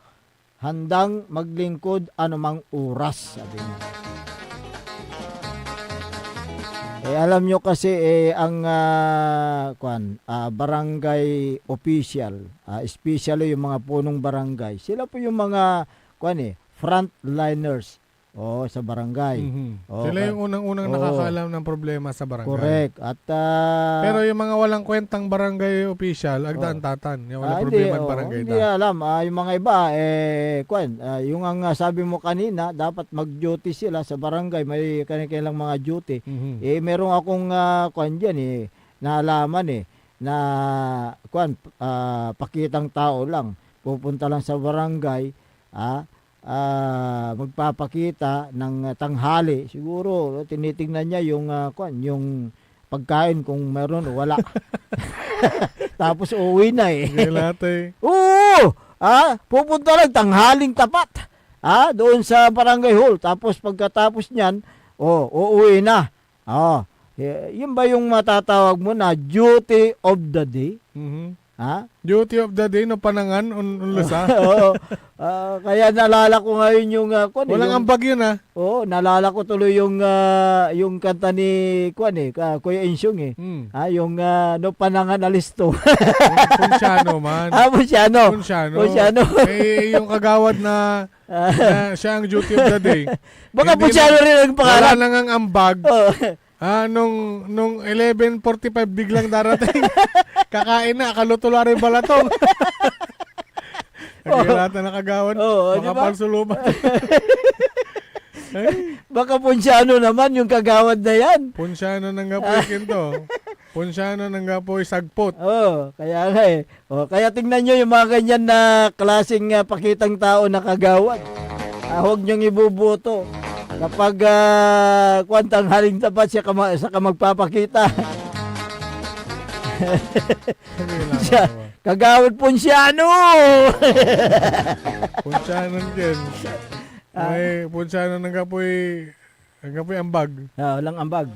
handang maglingkod anumang oras, sabi niya. Alam nyo kasi ang barangay official, especially yung mga punong barangay, sila po yung mga frontliners sa barangay. Sila yung unang-unang nakakaalam ng problema sa barangay. Correct. At pero yung mga walang kwentang barangay official, agdaan-tatan. Yung walang problema ng barangay. Hindi alam. Yung mga iba, yung ang sabi mo kanina, dapat mag-duty sila sa barangay. May kanilang mga duty. Meron akong naalaman na pakitang tao lang. Pupunta lang sa barangay, magpapakita ng tanghali. Siguro tinitingnan niya yung yung pagkain kung meron o wala. Tapos uuwi na Oo! Pupunta lang tanghaling tapat. Doon sa barangay hall. Tapos pagkatapos niyan, uuwi na. Yun ba yung matatawag mo na duty of the day? Duty of the day no panangan unlusa. Kaya nalala ko ngayon yung walang ambag yun nalala ko tuloy yung kanta ni Kuya Insyong yung no panangan alisto. Punsyano man. Punsyano. Yung kagawad na siya ang duty of the day. Baka Punsyano rin ang pangalan. Wala nang ang ambag. Nung 11:45 biglang darating. Kakain na, akaluto lang rin balatong. Nagkilata na kagawad. Makapalsuluman. Baka Punsyano naman yung kagawad na yan. Punsyano nang gapoy kinto. Punsyano nang gapoy sagpot. Kaya nga kaya tingnan nyo yung mga ganyan na klaseng pakitang tao na kagawad. Huwag nyong ibubuto. Kapag kwantang haling tapat siya ka magpapakita. Kagawad Punsyano! Punsyano din. Punsyano nang gapoy ambag. Walang ambag.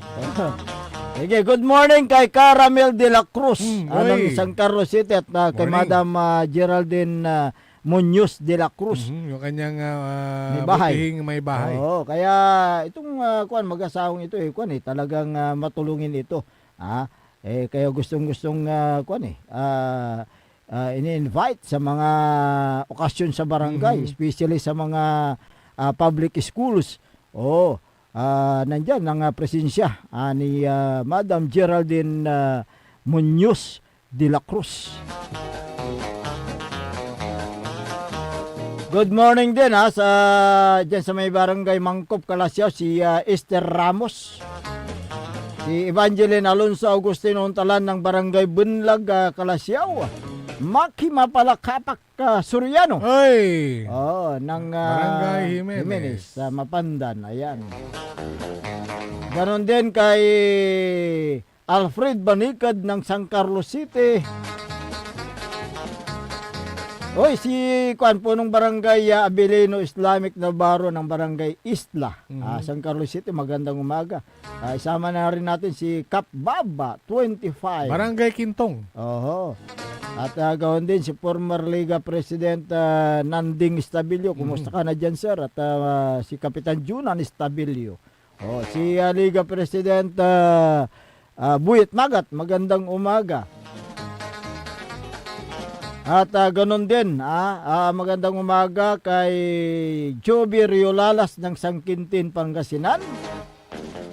Okay, good morning kay Caramel de la Cruz ng San Carlos City at kay Madam Geraldine Muñoz de la Cruz. Yung kanyang may bahay. Kaya itong mag-asawang ito talagang matulungin ito. Kaya gustong-gustong ini-invite sa mga okasyon sa barangay, especially sa mga public schools. Nandyan ang presensya ni Madam Geraldine Muñoz de la Cruz. Good morning din dyan sa may barangay Mangkop, Kalasyaw, si Esther Ramos. Si Evangeline Alonso Agustino Untalan ng barangay Bunlag, Kalasyaw. Maki Mapalakapak, Suriano. Ng barangay Jimenez sa Mapandan. Ayan. Ganon din kay Alfred Banikad ng San Carlos City. Si punong barangay Abilino Islamic Navarro ng barangay Isla, San Carlos City, magandang umaga. Isama na rin natin si Kap Baba 25. Barangay Kintong. At gawin din si former Liga President Nanding Estabilio. Kumusta ka na dyan, sir? At si Kapitan Junan Estabilio. Si Liga President Buyet Magat, magandang umaga. At ganon din, magandang umaga kay Joby Riolalas ng Sangkintin, Pangasinan.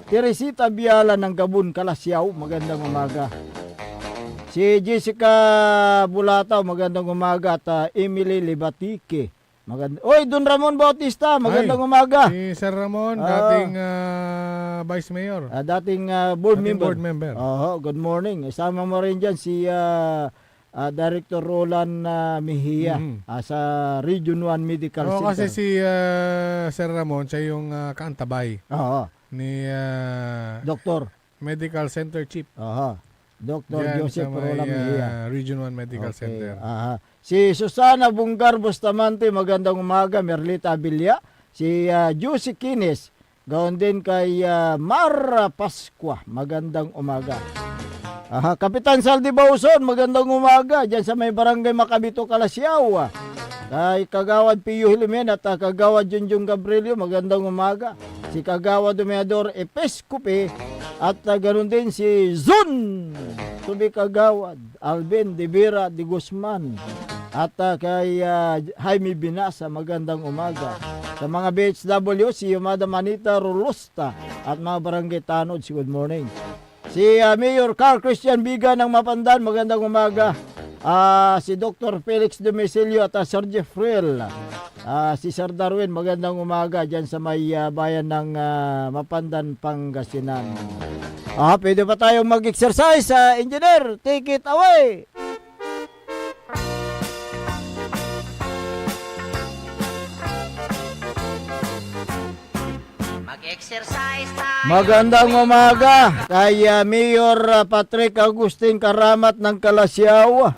Teresita Biala ng Gabon, Kalasyaw, magandang umaga. Si Jessica Bulataw, magandang umaga. At Emily Libatike. Don Ramon Bautista, magandang umaga. Si Sir Ramon, dating Vice Mayor. Dating board member. Good morning. Isama mo rin dyan si Director Roland Mejia sa Region 1 Medical Center. Kasi si Sir Ramon, siya yung kaantabay ni Doktor. Medical Center Chief. Dr. Joseph Roland Mejia. Region 1 Medical Center. Si Susana Bungar Bustamante, magandang umaga. Merlita Abilia. Si Juicy Kines. Gawin din kay Mara Pasqua, magandang umaga. Kapitan Saldi Bauson, magandang umaga. Diyan sa may barangay Makabito, Kalasyaw. Kay Kagawad Pio Hilimen at Kagawad Junjung Gabrielio, magandang umaga. Si Kagawad Domeador Episcope At ganun din si Zun Subikagawad, Alvin De Vera De Guzman, at kay Jaime Binasa, magandang umaga. Sa mga BHW, si Madam Anita Rulusta at mga barangay tanod, si good morning. Si Mayor Carl Christian Biga ng Mapandan, magandang umaga. Si Dr. Felix Domicilio at Sir Jeffrel. Si Sir Darwin, magandang umaga dyan sa may bayan ng Mapandan, Pangasinan. Pwede pa tayong mag-exercise, engineer? Take it away! Mag-exercise tayo. Magandang umaga kay Mayor Patrick Agustin Karamat ng Kalasyaw.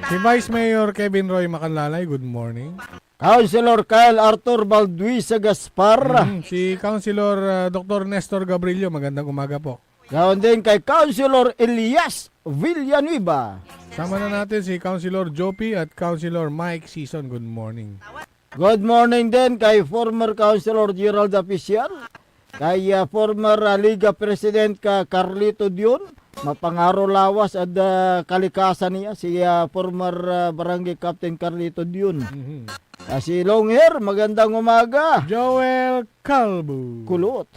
Si Vice Mayor Kevin Roy Macanlalay, good morning. Councilor Kyle Arthur Balduisa Gaspar. Si Councilor Dr. Nestor Gabrilio, magandang umaga po. Gawin din kay Councilor Elias Villanueva. Sama na natin si Councilor Jopi at Councilor Mike Season, good morning. Good morning din kay former Councilor Gerald Aficial, kay former Liga President ka Carlito Dion, mapangaro lawas at kalikasan niya, si former Barangay Captain Carlito Dion. Si long hair, magandang umaga. Joel Calvo. Kulot.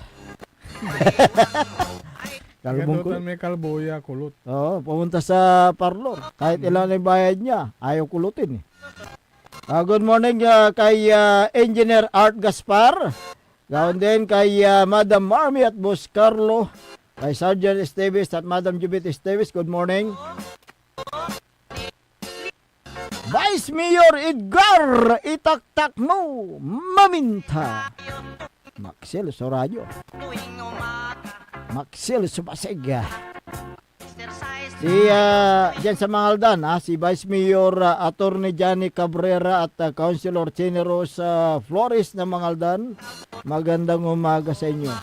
Kalbong kulot. May kalboya, kulot. Oo, pumunta sa parlor. Kahit ilan ang bayad niya, ayaw kulutin. Good morning kay Engineer Art Gaspar. Gawin din kay Madam Marmy at Boss Carlo. Kay Sergeant Esteves at Madam Jubit Esteves, good morning. Vice Mayor Edgar Itaktak mo, Maminta. Maxil Sorayo. Maxil Subasig. Si dyan sa Mangaldan, si Vice Mayor Attorney Johnny Cabrera at Councilor Generos Flores na Mangaldan, magandang umaga sa inyo.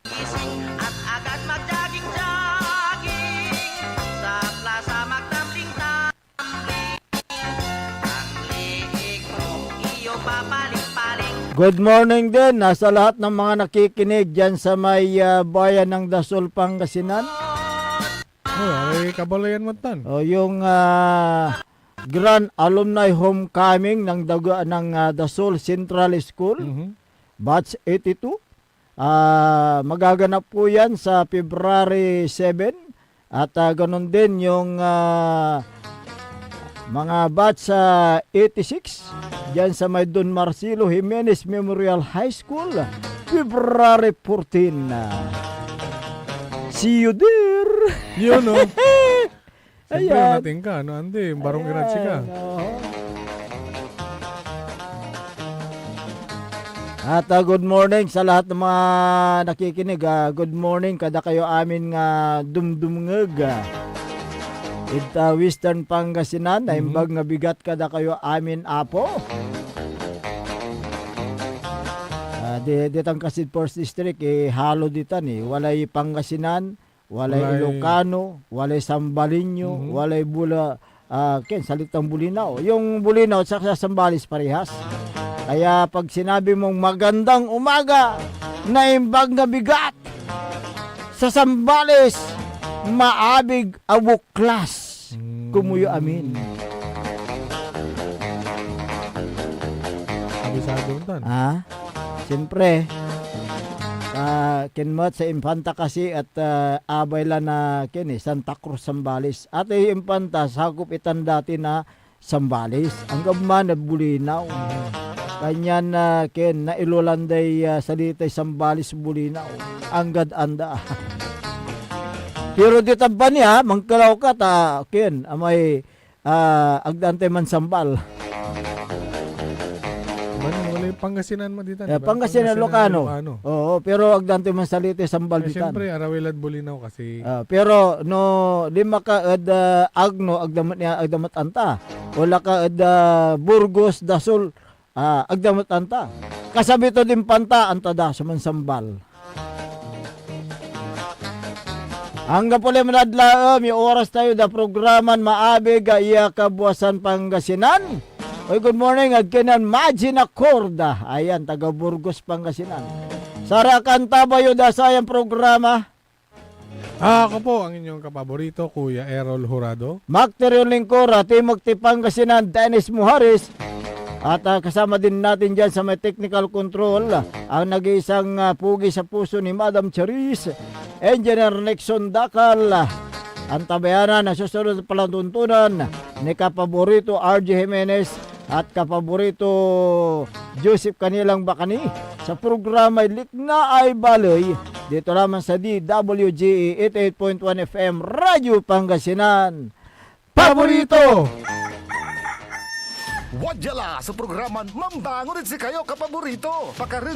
At agad mag-jogging-jogging sa plaza magtambling-tambling. Ang liig mo, iyo papaling-paling. Good morning din sa lahat ng mga nakikinig dyan sa may bayan ng Dasol, Pangasinan. Ay, kabalayan mo tan. Yung Grand Alumni Homecoming ng Dasol Central School, Batch 82. Magaganap po yan sa February 7 at ganun din yung mga batch 86 dyan sa may Don Marcelo Jimenez Memorial High School, February 14. See you there! Yun, no? Siyempre, Ayan. natin ka, no? Andi, barong iratsi ka. At good morning sa lahat ng mga nakikinig. Good morning kada kayo amin nga dumdumngeg. Ita Western Pangasinan, naimbag nga bigat kada kayo amin apo. Ditang Kasid First District, halo ditan walay Pangasinan, walay Ilocano, walay Sambalinyo, walay Bula, salitang Bulinaw. Yung Bulinaw at sa Sambales parehas. Kaya pag sinabi mong magandang umaga, naimbag na bigat sa Sambales, maabig awuklas, kumuyo amin. Abisado tan. Siyempre, kinmat sa Impanta kasi at abay lang na Santa Cruz, Sambales. At Impanta, sakop itan dati na Sambales. Ang gabman na Bulinaw. Kanya na na ilulanday salitay Sambales, Bulinaw. Anggad anda. Pero dito ba niya, mangkalaw ka amay agdante man Sambal. Pangasinan mo dito. Pangasinan Ilocano. Oo, pero agdante man salite Sambal ditan. Siyempre, Arawil at Bulinaw kasi. Pero no lima ka agno agdamat anta. Wala ka Burgos Dasol agdamat anta. Kasabi to din panta anta da sa man Sambal. Hanggang pala manadlaom, yung oras tayo da programan maabi ga iya kabuasan Pangasinan. Oy, good morning, agkinan Magina Corda. Ayan, taga Burgos, Pangasinan. Sara Cantabayo da sayang programa. Ako po ang inyong kapaborito, Kuya Errol Jurado. Macterion Lingkora, Timog Pangasinan, Dennis Muhares. At kasama din natin dyan sa may technical control ang nag-iisang pugi sa puso ni Madam Charis, Engineer Nixon Dakal. Ang tabayanan na susunod palatuntunan ni kapaborito RJ Jimenez at kapaborito Joseph Kanilang Bakani sa programa Likna ay Baloy dito lamang sa DWGE 88.1 FM Radyo Pangasinan. Paborito! Wadyala sa programan Mambangon si kayo kapaborito. Pakarin